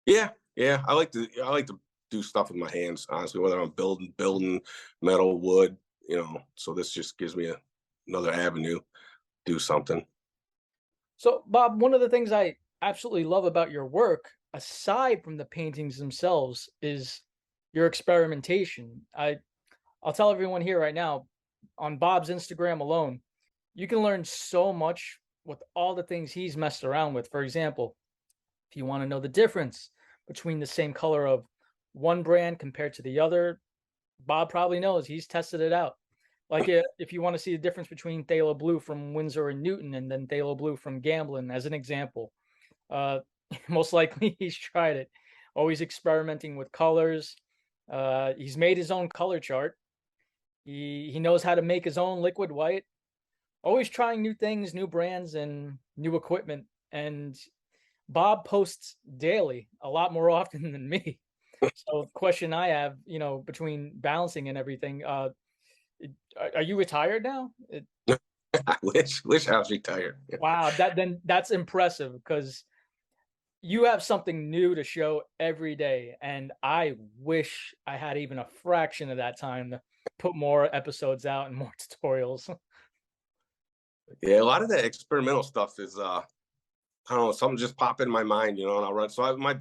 yeah, I like to do stuff with my hands, honestly, whether I'm building metal, wood, you know. So this just gives me another avenue, do something. So, Bob, one of the things I absolutely love about your work, aside from the paintings themselves, is your experimentation. I'll tell everyone here right now, on Bob's Instagram alone, you can learn so much with all the things he's messed around with. For example, if you want to know the difference between the same color of one brand compared to the other, Bob probably knows. He's tested it out. Like if you want to see the difference between Phthalo Blue from Winsor and Newton and then Phthalo Blue from Gamblin, as an example, most likely he's tried it. Always experimenting with colors. He's made his own color chart. He knows how to make his own liquid white. Always trying new things, new brands, and new equipment. And Bob posts daily, a lot more often than me. So the question I have, you know, between balancing and everything, are you retired now? I wish I was retired. Wow, that's impressive, because you have something new to show every day, and I wish I had even a fraction of that time to put more episodes out and more tutorials. Yeah, a lot of the experimental stuff is I don't know, something just pop in my mind, and I'll run. So I have my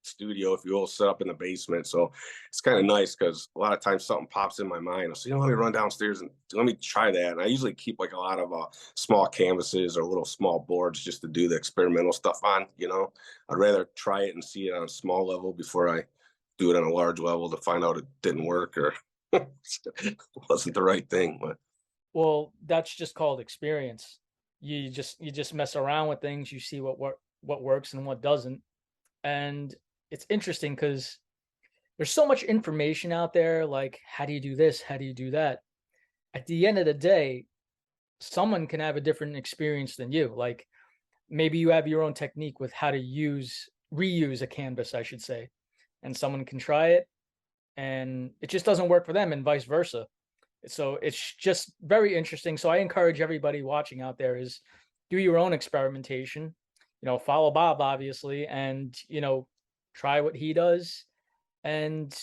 studio, if you will, set up in the basement. So it's kind of nice because a lot of times something pops in my mind. I'll say, let me run downstairs and let me try that. And I usually keep like a lot of small canvases or little small boards just to do the experimental stuff on. I'd rather try it and see it on a small level before I do it on a large level to find out it didn't work or wasn't the right thing. But Well, that's just called experience. You just mess around with things, you see what works and what doesn't. And it's interesting because there's so much information out there, like how do you do this? How do you do that? At the end of the day, someone can have a different experience than you. Like maybe you have your own technique with how to reuse a canvas, I should say. And someone can try it and it just doesn't work for them and vice versa. So it's just very interesting. So I encourage everybody watching out there is do your own experimentation, follow Bob obviously, and try what he does and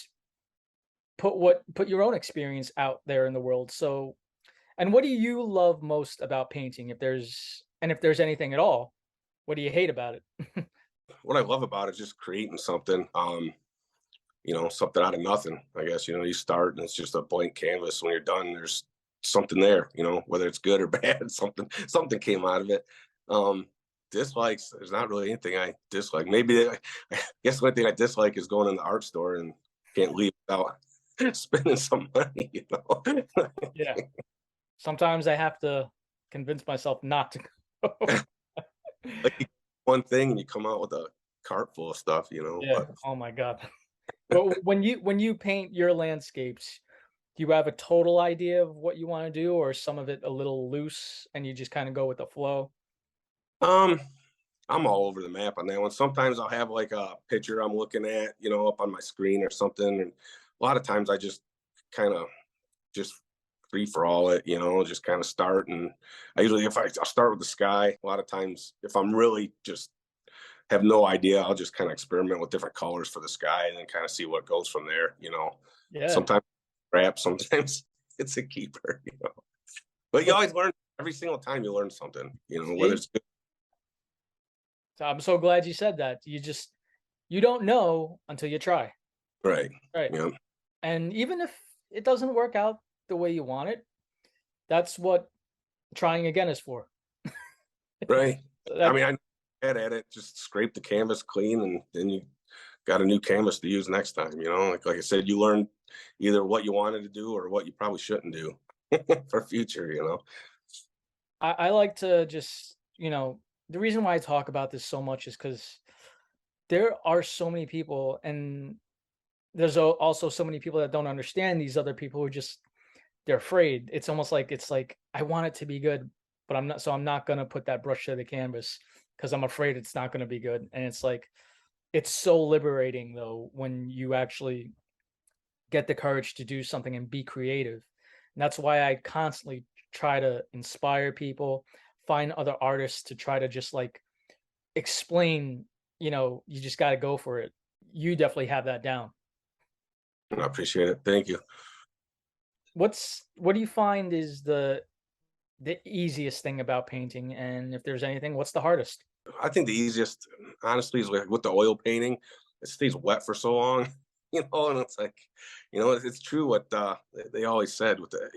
put your own experience out there in the world. So, and what do you love most about painting? If there's anything at all, what do you hate about it? what I love about it is just creating something. Something out of nothing, I guess. You start and it's just a blank canvas. When you're done, there's something there, whether it's good or bad, something came out of it. Dislikes, there's not really anything I dislike. Maybe I guess the only thing I dislike is going in the art store and can't leave without spending some money, Yeah. Sometimes I have to convince myself not to go. Like one thing and you come out with a cart full of stuff, Yeah. But Oh my God. But when you paint your landscapes, do you have a total idea of what you want to do, or some of it a little loose and you just kind of go with the flow? I'm all over the map on that one. Sometimes I'll have like a picture I'm looking at, up on my screen or something. And a lot of times I just kind of just free for all it, just kind of start. And I usually, I'll start with the sky. A lot of times if I'm really just have no idea, I'll just kind of experiment with different colors for the sky and then kind of see what goes from there. Yeah. Sometimes crap, sometimes it's a keeper, but you always learn every single time you learn something, whether it's good. So I'm so glad you said that. You don't know until you try. Right. Right. Yeah. And even if it doesn't work out the way you want it, that's what trying again is for. Right. That- I had at it, just scrape the canvas clean and then you got a new canvas to use next time. Like I said, you learn either what you wanted to do or what you probably shouldn't do for future. I like to just, the reason why I talk about this so much is because there are so many people, and there's also so many people that don't understand these other people who they're afraid. It's almost like I want it to be good, but I'm not gonna put that brush to the canvas because I'm afraid it's not gonna be good. And it's so liberating though when you actually get the courage to do something and be creative. And that's why I constantly try to inspire people, find other artists to try to just explain, you just got to go for it. You definitely have that down. I appreciate it. Thank you. What do you find is the easiest thing about painting? And if there's anything, what's the hardest? I think the easiest, honestly, is with the oil painting. It stays wet for so long, and it's like, it's true what they always said with the,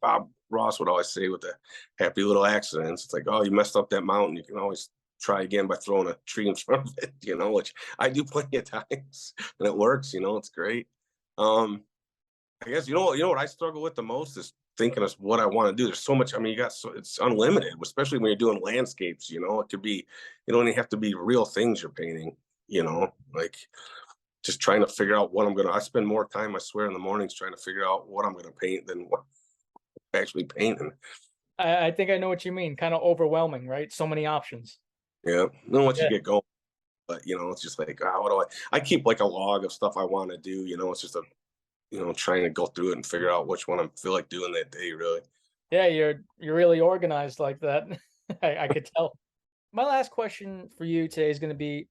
Bob Ross would always say with the happy little accidents. It's like, oh, you messed up that mountain. You can always try again by throwing a tree in front of it, which I do plenty of times and it works, it's great. I guess, what I struggle with the most is thinking of what I want to do. There's so much, it's unlimited, especially when you're doing landscapes, it could be, you don't even have to be real things you're painting, like just trying to figure out what I spend more time, I swear, in the mornings trying to figure out what I'm going to paint than what I'm actually painting. I think I know what you mean. Kind of overwhelming, right? So many options. Yeah. Then once you get going, but it's just like, what do I keep like a log of stuff I want to do, it's just trying to go through it and figure out which one I feel like doing that day, really. Yeah, you're really organized like that. I could tell. My last question for you today is going to be,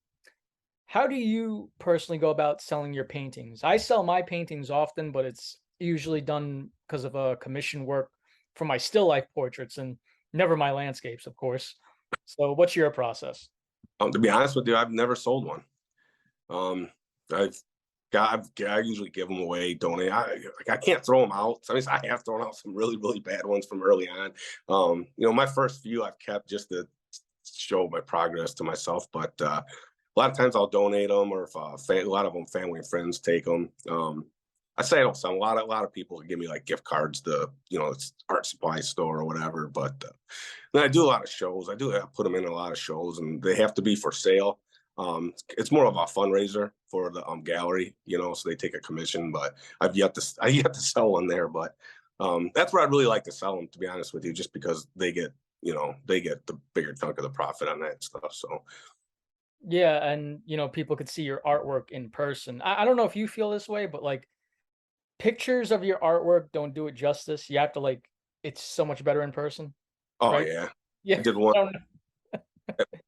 How do you personally go about selling your paintings? I sell my paintings often, but it's usually done because of a commission work for my still life portraits and never my landscapes, of course. So what's your process? To be honest with you, I've never sold one. Um, I've I usually give them away, donate. I can't throw them out. I mean, I have thrown out some really, really bad ones from early on. My first few I've kept just to show my progress to myself. But a lot of times I'll donate them, or if a lot of them family and friends take them. I say I don't sell. A lot of people give me like gift cards to it's art supply store or whatever. But then I do a lot of shows. I put them in a lot of shows, and they have to be for sale. It's more of a fundraiser for the gallery, so they take a commission, but I've yet to sell one there. But that's where I really like to sell them, to be honest with you, just because they get the bigger chunk of the profit on that stuff. So Yeah, and people could see your artwork in person. I don't know if you feel this way, but like pictures of your artwork don't do it justice. You have to it's so much better in person, oh right? yeah, Yeah. I did one. I don't know.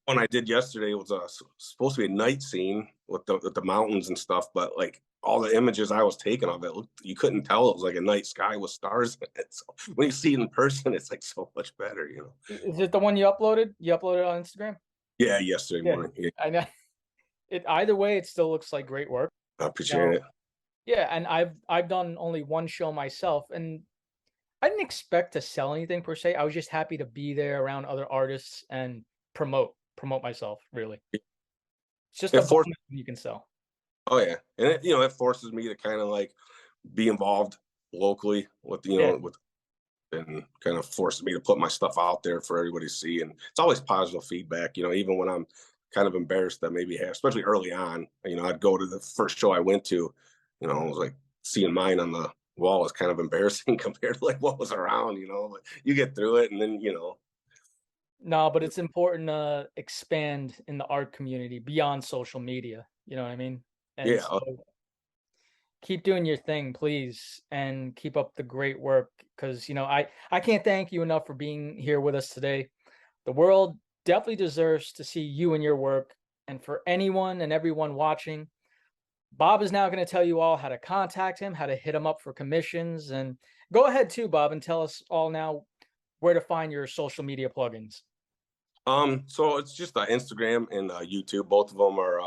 One I did yesterday was supposed to be a night scene with the mountains and stuff, but like all the images I was taking of it, you couldn't tell it was like a night sky with stars in it. So when you see it in person, it's like so much better, Is it the one you uploaded? You uploaded it on Instagram? Yeah, yesterday morning. Yeah, I know. Either way, it still looks like great work. I appreciate it. Yeah, and I've done only one show myself, and I didn't expect to sell anything per se. I was just happy to be there around other artists and promote myself, really. It's just a bonus you can sell. Oh yeah, and it forces me to kind of like be involved locally with with, and kind of forces me to put my stuff out there for everybody to see, and it's always positive feedback. Even when I'm kind of embarrassed that maybe especially early on, I'd go to the first show I went to, it was like seeing mine on the wall is kind of embarrassing compared to like what was around, but you get through it, and then No, but it's important to expand in the art community beyond social media. You know what I mean? And yeah. so keep doing your thing, please, and keep up the great work. Because I can't thank you enough for being here with us today. The world definitely deserves to see you and your work. And for anyone and everyone watching, Bob is now going to tell you all how to contact him, how to hit him up for commissions. And go ahead too, Bob, and tell us all now where to find your social media plugins. So it's just Instagram and YouTube. Both of them are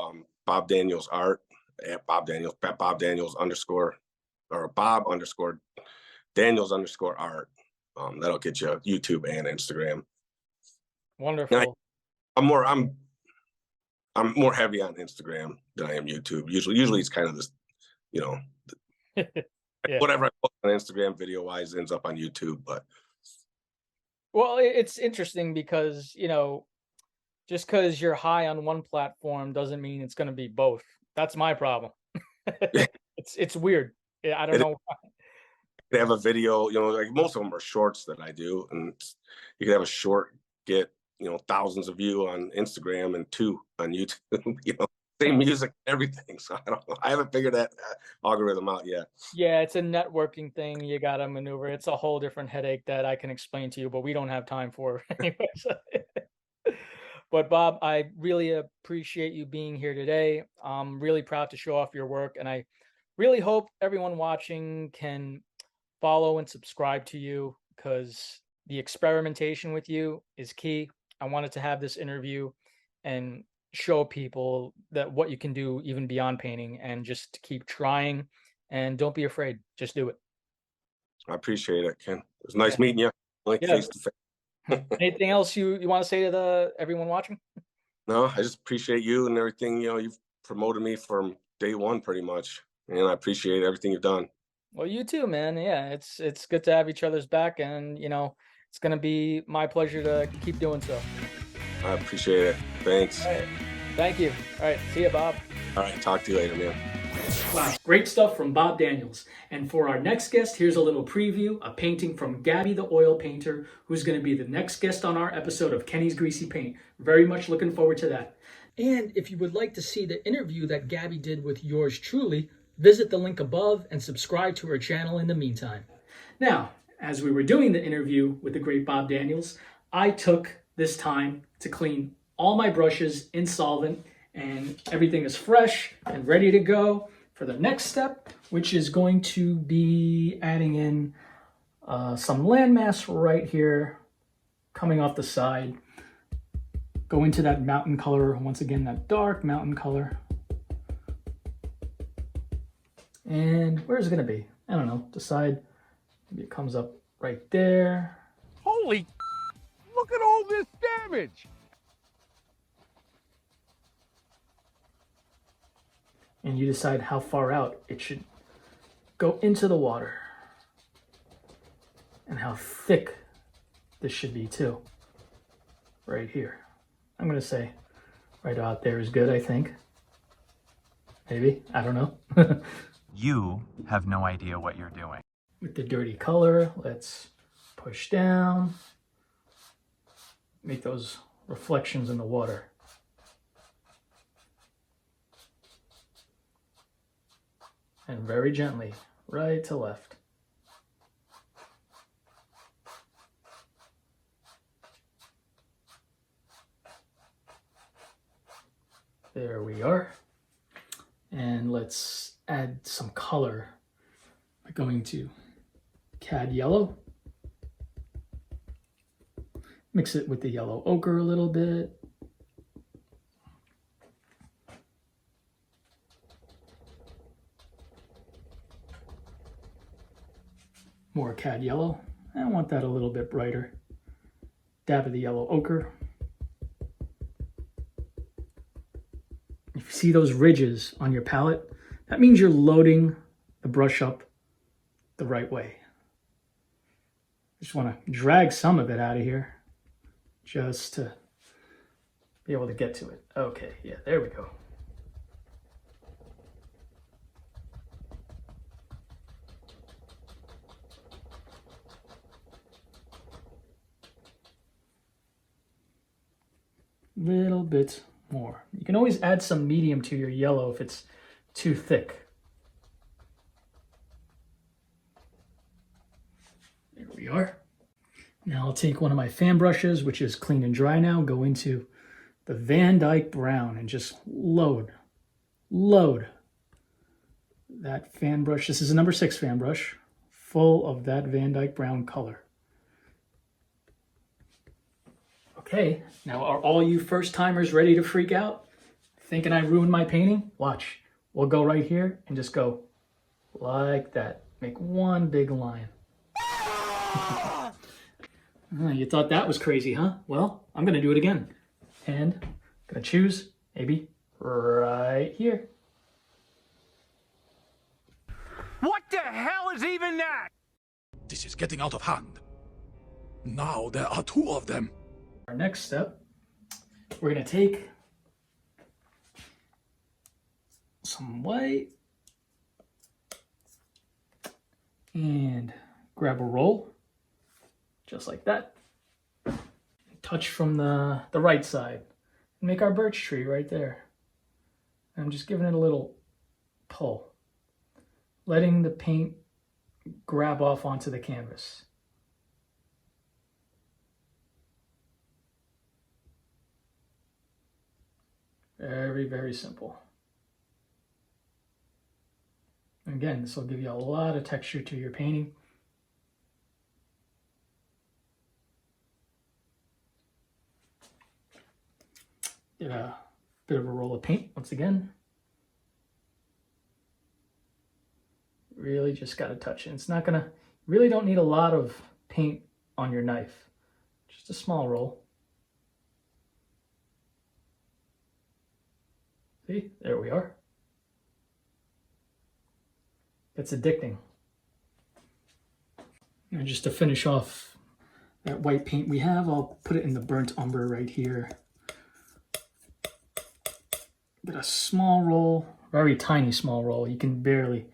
Bob Daniels Art at Bob Daniels _ or Bob _ Daniels _ art. That'll get you YouTube and Instagram. Wonderful. I'm more heavy on Instagram than I am YouTube. Usually it's kind of this, Yeah. whatever I post on Instagram video wise ends up on YouTube. But Well, it's interesting because, just because you're high on one platform doesn't mean it's going to be both. That's my problem. It's weird. Yeah, I don't know. they have a video, like most of them are shorts that I do, and you can have a short get thousands of views on Instagram and 2 on YouTube. Same music, everything. So I don't know. I haven't figured that algorithm out yet. Yeah, it's a networking thing. You got to maneuver. It's a whole different headache that I can explain to you, but we don't have time for anyways. But Bob, I really appreciate you being here today. I'm really proud to show off your work, and I really hope everyone watching can follow and subscribe to you, because the experimentation with you is key. I wanted to have this interview and show people that what you can do even beyond painting, and just keep trying, and don't be afraid. Just do it. I appreciate it, Ken. It was nice meeting you. Face to face. Anything else you want to say to everyone watching? No, I just appreciate you and everything. You've promoted me from day one pretty much, and I appreciate everything you've done. Well, you too, man. Yeah, it's good to have each other's back, and it's gonna be my pleasure to keep doing so. I appreciate it. Thanks. All right. Thank you. All right. See you, Bob. All right. Talk to you later, man. Wow. Great stuff from Bob Daniels. And for our next guest, here's a little preview, a painting from Gabby the Oil Painter, who's going to be the next guest on our episode of Kenny's Greasy Paint. Very much looking forward to that. And if you would like to see the interview that Gabby did with yours truly, visit the link above and subscribe to her channel in the meantime. Now, as we were doing the interview with the great Bob Daniels, I took this time to clean all my brushes in solvent and everything is fresh and ready to go for the next step, which is going to be adding in some landmass right here, coming off the side. Go into that mountain color, once again, that dark mountain color. And where's it gonna be? I don't know, decide. Maybe it comes up right there. Holy, look at all this damage. And you decide how far out it should go into the water. And how thick this should be too. Right here. I'm gonna say right out there is good, I think. Maybe, I don't know. You have no idea what you're doing. With the dirty color, let's push down. Make those reflections in the water. And very gently, right to left. There we are. And let's add some color by going to Cad Yellow. Mix it with the yellow ochre a little bit. More Cad Yellow. I want that a little bit brighter. Dab of the yellow ochre. If you see those ridges on your palette, that means you're loading the brush up the right way. Just want to drag some of it out of here just to be able to get to it. Okay, yeah, there we go. Little bit more. You can always add some medium to your yellow if it's too thick. There we are. Now I'll take one of my fan brushes, which is clean and dry now, go into the Dyke Brown and just load that fan brush. This is a number 6 fan brush, full of that Dyke Brown color. Okay, now are all you first timers ready to freak out? Thinking I ruined my painting? Watch. We'll go right here and just go like that. Make one big line. You thought that was crazy, huh? Well, I'm going to do it again. And I'm going to choose maybe right here. What the hell is even that? This is getting out of hand. Now there are 2 of them. Our next step, we're going to take some white and grab a roll, just like that. Touch from the right side and make our birch tree right there. I'm just giving it a little pull, letting the paint grab off onto the canvas. Very, very simple. Again, this will give you a lot of texture to your painting. Get a bit of a roll of paint once again. Really just got to touch it. It's not gonna, really don't need a lot of paint on your knife. Just a small roll. See, there we are. It's addicting. And just to finish off that white paint we have, I'll put it in the burnt umber right here. Get a small roll, very tiny small roll. You can barely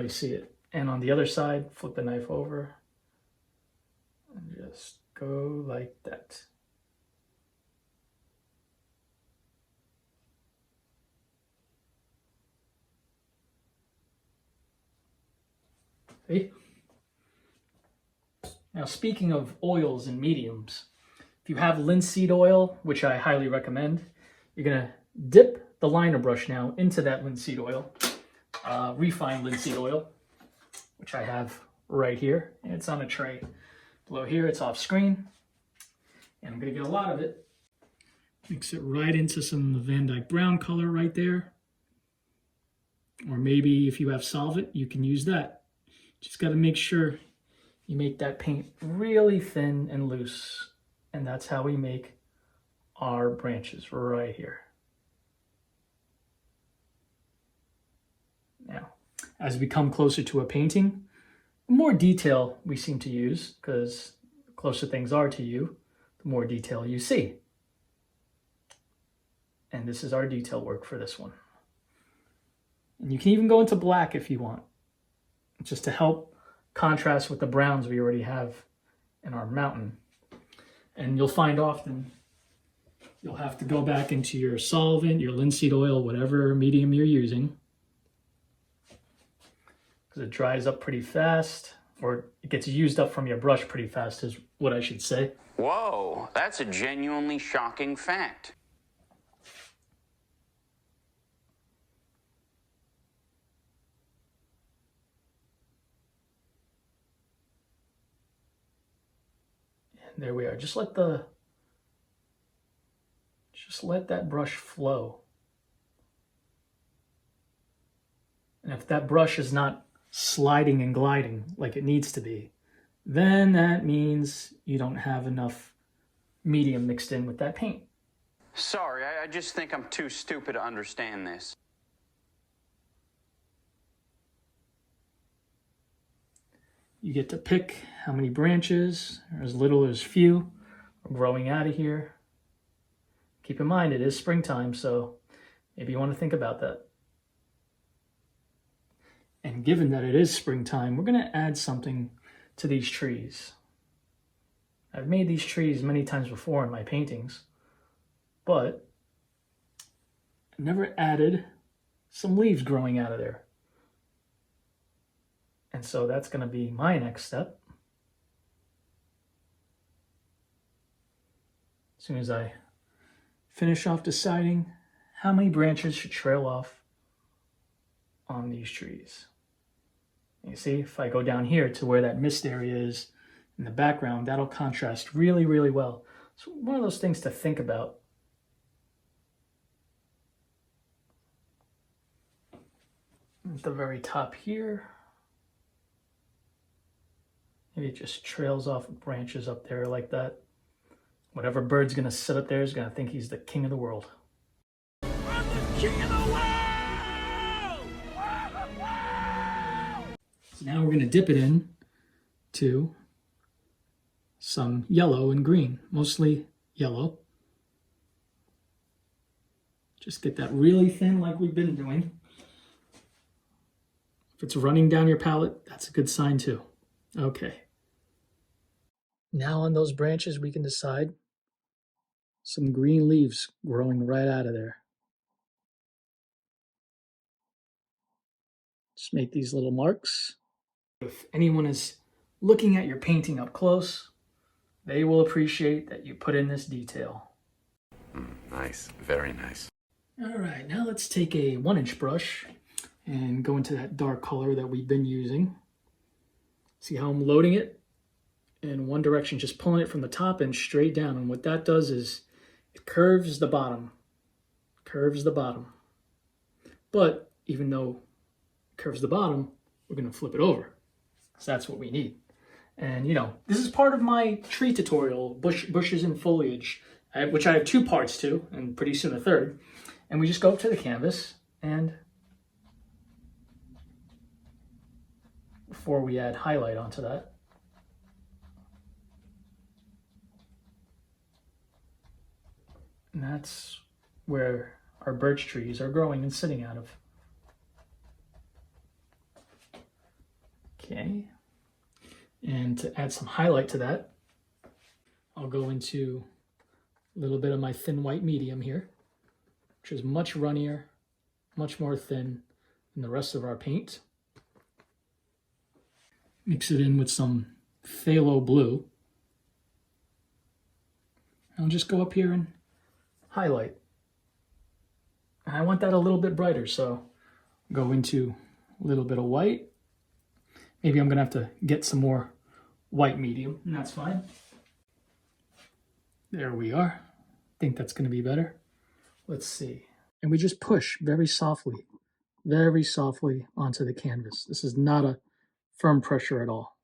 see it. And on the other side, flip the knife over and just go like that. See? Now, speaking of oils and mediums, if you have linseed oil, which I highly recommend, you're gonna dip the liner brush now into that linseed oil, refined linseed oil, which I have right here. And it's on a tray. Below here, it's off screen. And I'm going to get a lot of it. Mix it right into some of the Van Dyke Brown color right there. Or maybe if you have solvent, you can use that. Just got to make sure you make that paint really thin and loose. And that's how we make our branches right here. Now, as we come closer to a painting, the more detail we seem to use, because the closer things are to you, the more detail you see. And this is our detail work for this one. And you can even go into black if you want, just to help contrast with the browns we already have in our mountain. And you'll find often you'll have to go back into your solvent, your linseed oil, whatever medium you're using, because it dries up pretty fast, or it gets used up from your brush pretty fast is what I should say. Whoa, that's a genuinely shocking fact. There we are. Just let that brush flow. And if that brush is not sliding and gliding like it needs to be, then that means you don't have enough medium mixed in with that paint. Sorry, I just think I'm too stupid to understand this. You get to pick how many branches, or as little as few, are growing out of here. Keep in mind, it is springtime, so maybe you want to think about that. And given that it is springtime, we're going to add something to these trees. I've made these trees many times before in my paintings, but I've never added some leaves growing out of there. And so that's going to be my next step. As soon as I finish off deciding how many branches should trail off on these trees. You see, if I go down here to where that mist area is in the background, that'll contrast really, really well. So one of those things to think about. At the very top here, maybe it just trails off branches up there like that. Whatever bird's gonna sit up there is gonna think he's the king of the world. I'm the king of the world! So now we're gonna dip it in to some yellow and green, mostly yellow. Just get that really thin like we've been doing. If it's running down your palette, that's a good sign too. Okay. Now on those branches, we can decide some green leaves growing right out of there. Just make these little marks. If anyone is looking at your painting up close, they will appreciate that you put in this detail. Nice, very nice. All right, now let's take a 1-inch brush and go into that dark color that we've been using. See how I'm loading it in one direction, just pulling it from the top and straight down. And what that does is it curves the bottom, But even though it curves the bottom, we're gonna flip it over. So that's what we need. And you know, this is part of my tree tutorial, bushes and foliage, which I have 2 parts to, and pretty soon a 3rd. And we just go up to the canvas, and before we add highlight onto that, and that's where our birch trees are growing and sitting out of. Okay. And to add some highlight to that, I'll go into a little bit of my thin white medium here, which is much runnier, much more thin than the rest of our paint. Mix it in with some Phthalo Blue. I'll just go up here and highlight. I want that a little bit brighter, so go into a little bit of white. Maybe I'm gonna have to get some more white medium, and that's fine. There we are. I think that's gonna be better. Let's see. And we just push very softly onto the canvas. This is not a firm pressure at all.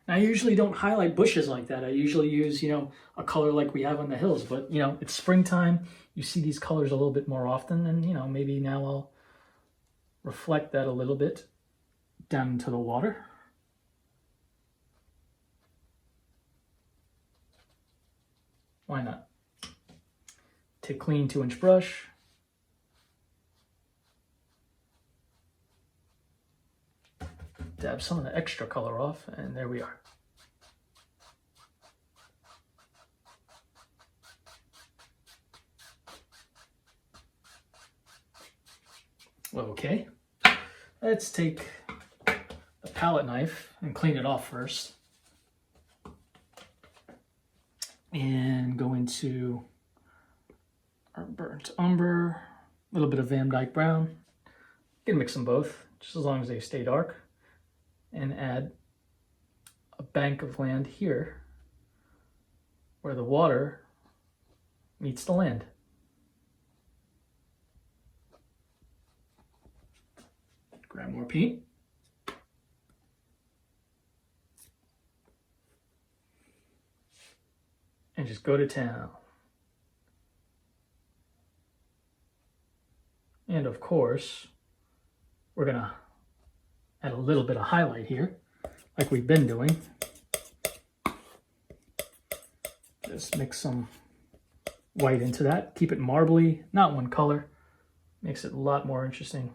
I usually don't highlight bushes like that. I usually use, a color like we have on the hills, but, it's springtime. You see these colors a little bit more often, and, maybe now I'll reflect that a little bit down into the water. Why not? Take clean 2-inch brush. Dab some of the extra color off, and there we are. Okay, let's take a palette knife and clean it off first. And go into our burnt umber, a little bit of Dyke Brown. You can mix them both, just as long as they stay dark. And add a bank of land here where the water meets the land. Grab more paint. And just go to town. And of course, we're gonna add a little bit of highlight here, like we've been doing. Just mix some white into that. Keep it marbly, not one color. Makes it a lot more interesting.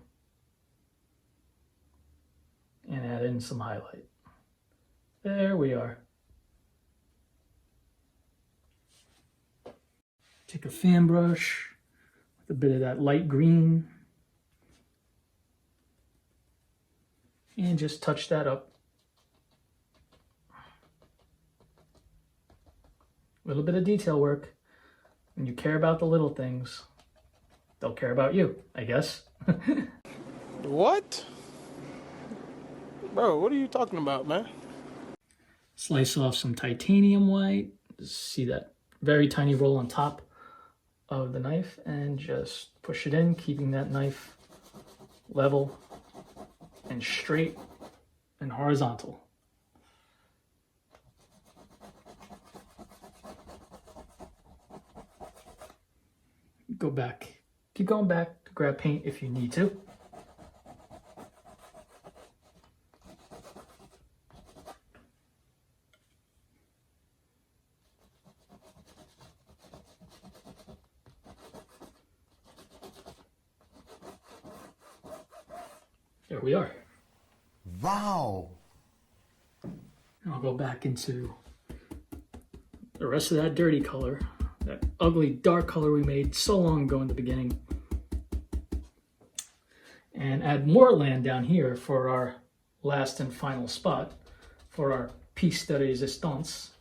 And add in some highlight. There we are. Take a fan brush with a bit of that light green and just touch that up. A little bit of detail work. When you care about the little things, they'll care about you, I guess. What? Bro, what are you talking about, man? Slice off some titanium white. Just see that very tiny roll on top of the knife and just push it in, keeping that knife level and straight and horizontal. Go back. Keep going back to grab paint if you need to. There we are. Wow. And I'll go back into the rest of that dirty color, that ugly dark color we made so long ago in the beginning. And add more land down here for our last and final spot, for our piece de resistance.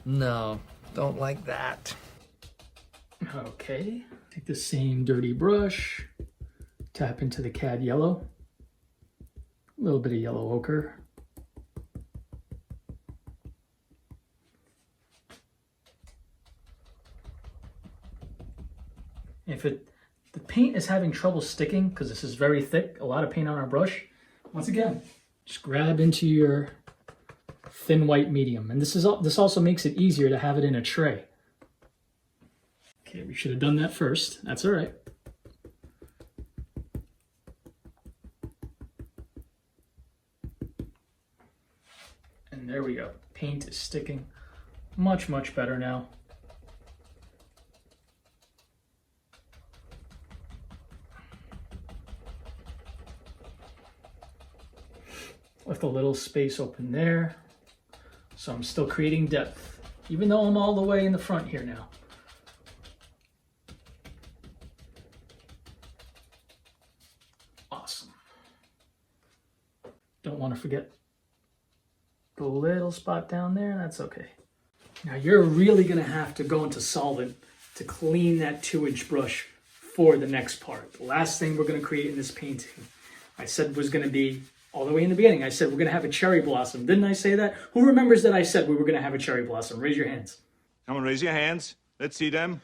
No, don't like that. Okay, take the same dirty brush, tap into the Cad Yellow, a little bit of yellow ochre. If the paint is having trouble sticking, because this is very thick, a lot of paint on our brush, once again, just grab into your thin white medium. And this also makes it easier to have it in a tray. Okay, we should have done that first. That's all right. And there we go. Paint is sticking much, much better now. Left a little space open there. So I'm still creating depth, even though I'm all the way in the front here now. Awesome. Don't want to forget a little spot down there, that's okay. Now you're really gonna have to go into solvent to clean that 2-inch brush for the next part. The last thing we're gonna create in this painting, I said was gonna be, all the way in the beginning, I said we're gonna have a cherry blossom. Didn't I say that? Who remembers that I said we were gonna have a cherry blossom? Raise your hands. Come on, raise your hands. Let's see them.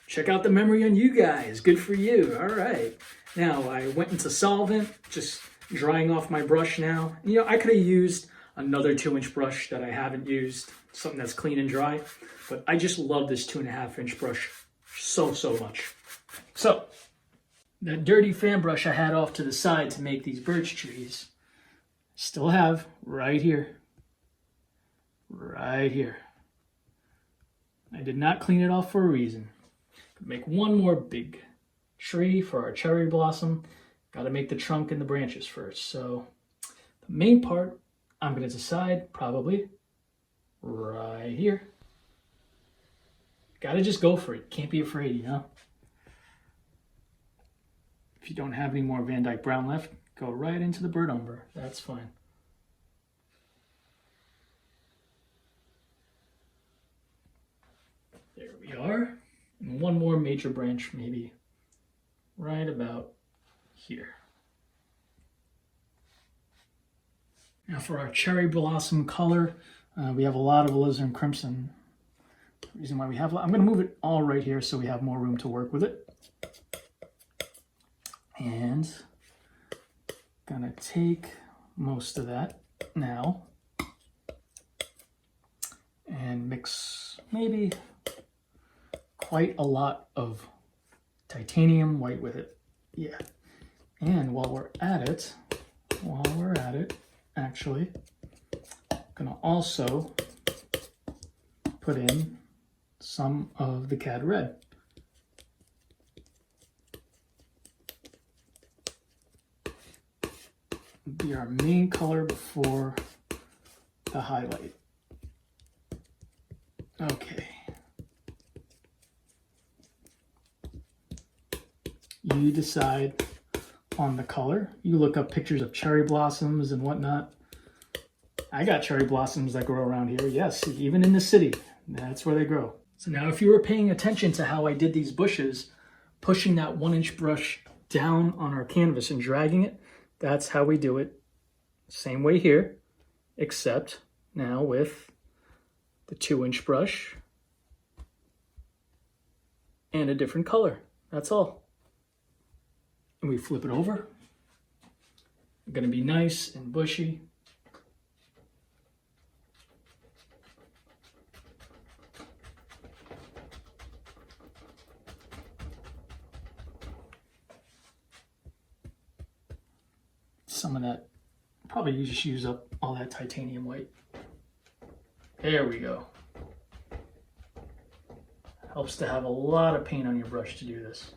Check out the memory on you guys. Good for you. All right. Now I went into solvent, just drying off my brush now. You know, I could have used another 2-inch brush that I haven't used, something that's clean and dry, but I just love this 2.5-inch brush so much. So that dirty fan brush I had off to the side to make these birch trees, still have right here. Right here. I did not clean it off for a reason. Make one more big tree for our cherry blossom. Got to make the trunk and the branches first. So the main part, I'm going to decide probably right here. Got to just go for it. Can't be afraid, you know? If you don't have any more Van Dyke Brown left, go right into the burnt umber. That's fine. There we are. And one more major branch, maybe right about here. Now for our cherry blossom color, we have a lot of Alizarin Crimson. The reason why we have, I'm going to move it all right here so we have more room to work with it. And gonna take most of that now and mix maybe quite a lot of titanium white with it. Yeah. And while we're at it, actually, gonna also put in some of the Cad Red. Be our main color before the highlight. Okay. You decide on the color. You look up pictures of cherry blossoms and whatnot. I got cherry blossoms that grow around here. Yes, even in the city, that's where they grow. So now if you were paying attention to how I did these bushes, pushing that 1-inch brush down on our canvas and dragging it, that's how we do it. Same way here, except now with the 2-inch brush and a different color. That's all. And we flip it over. It's gonna be nice and bushy. Some of that, probably you just use up all that titanium white. There we go. Helps to have a lot of paint on your brush to do this.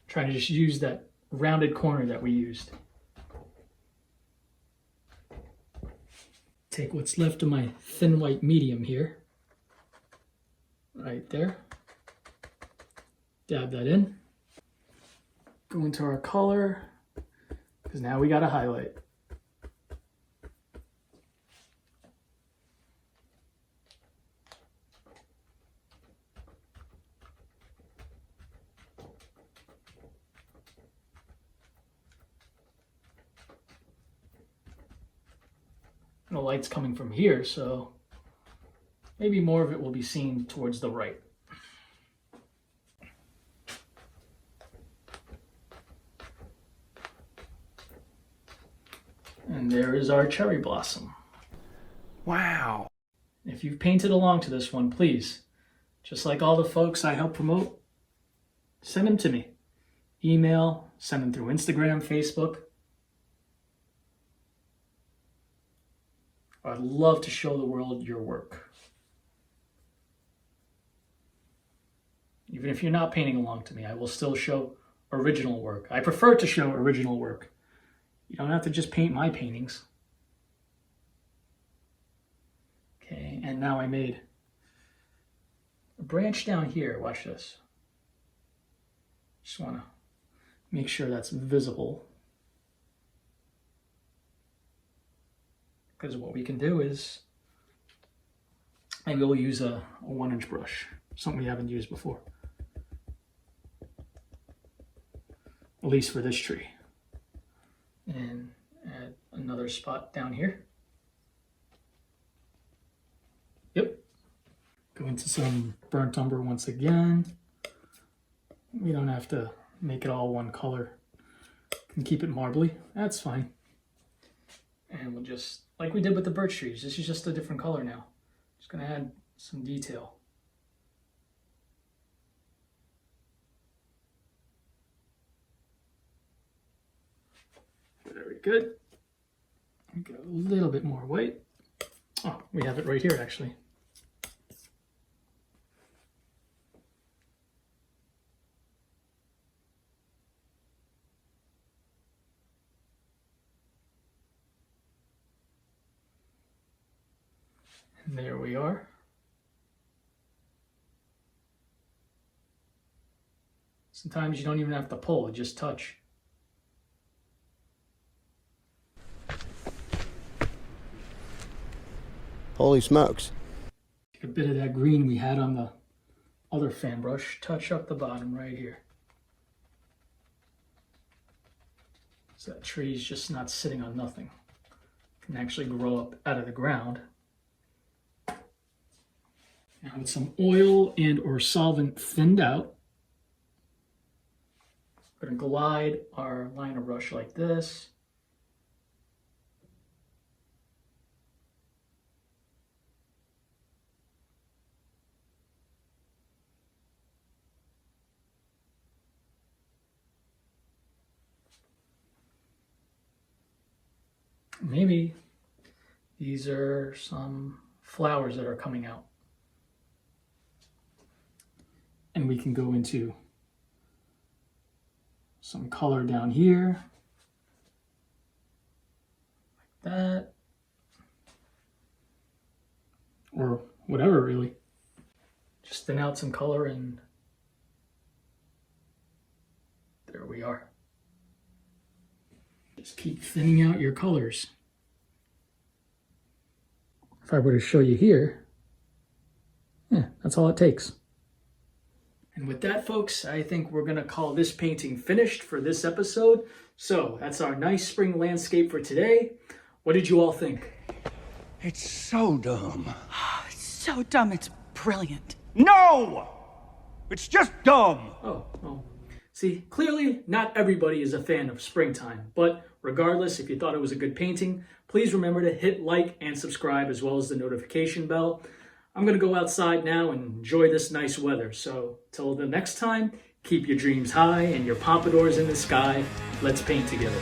Trying to just use that rounded corner that we used. Take what's left of my thin white medium here, right there. Dab that in. Go into our color, because now we got a highlight. And the light's coming from here, so maybe more of it will be seen towards the right. And there is our cherry blossom. Wow. If you've painted along to this one, please, just like all the folks I help promote, send them to me. Email, send them through Instagram, Facebook. I'd love to show the world your work. Even if you're not painting along to me, I will still show original work. I prefer to show original work. You don't have to just paint my paintings. Okay, and now I made a branch down here. Watch this. Just want to make sure that's visible. Because what we can do is maybe we'll use a 1-inch brush, something we haven't used before. At least for this tree. And add another spot down here. Yep. Go into some burnt umber once again. We don't have to make it all one color. Can keep it marbly. That's fine. And we'll just, like we did with the birch trees, this is just a different color now. Just gonna add some detail. Very good. Get a little bit more white. Oh, we have it right here actually. And there we are. Sometimes you don't even have to pull, just touch. Holy smokes. Take a bit of that green we had on the other fan brush, touch up the bottom right here. So that tree's just not sitting on nothing. It can actually grow up out of the ground. Now with some oil and or solvent thinned out, we're going to glide our liner brush like this. Maybe these are some flowers that are coming out. And we can go into some color down here, like that, or whatever really. Just thin out some color and there we are. Just keep thinning out your colors. If I were to show you here, yeah, that's all it takes. And with that, folks, I think we're gonna call this painting finished for this episode. So that's our nice spring landscape for today. What did you all think? It's so dumb. It's so dumb, it's brilliant. No! It's just dumb. Oh, well, see, clearly not everybody is a fan of springtime, but regardless, if you thought it was a good painting, please remember to hit like and subscribe as well as the notification bell. I'm going to go outside now and enjoy this nice weather. So till the next time, keep your dreams high and your pompadours in the sky. Let's paint together.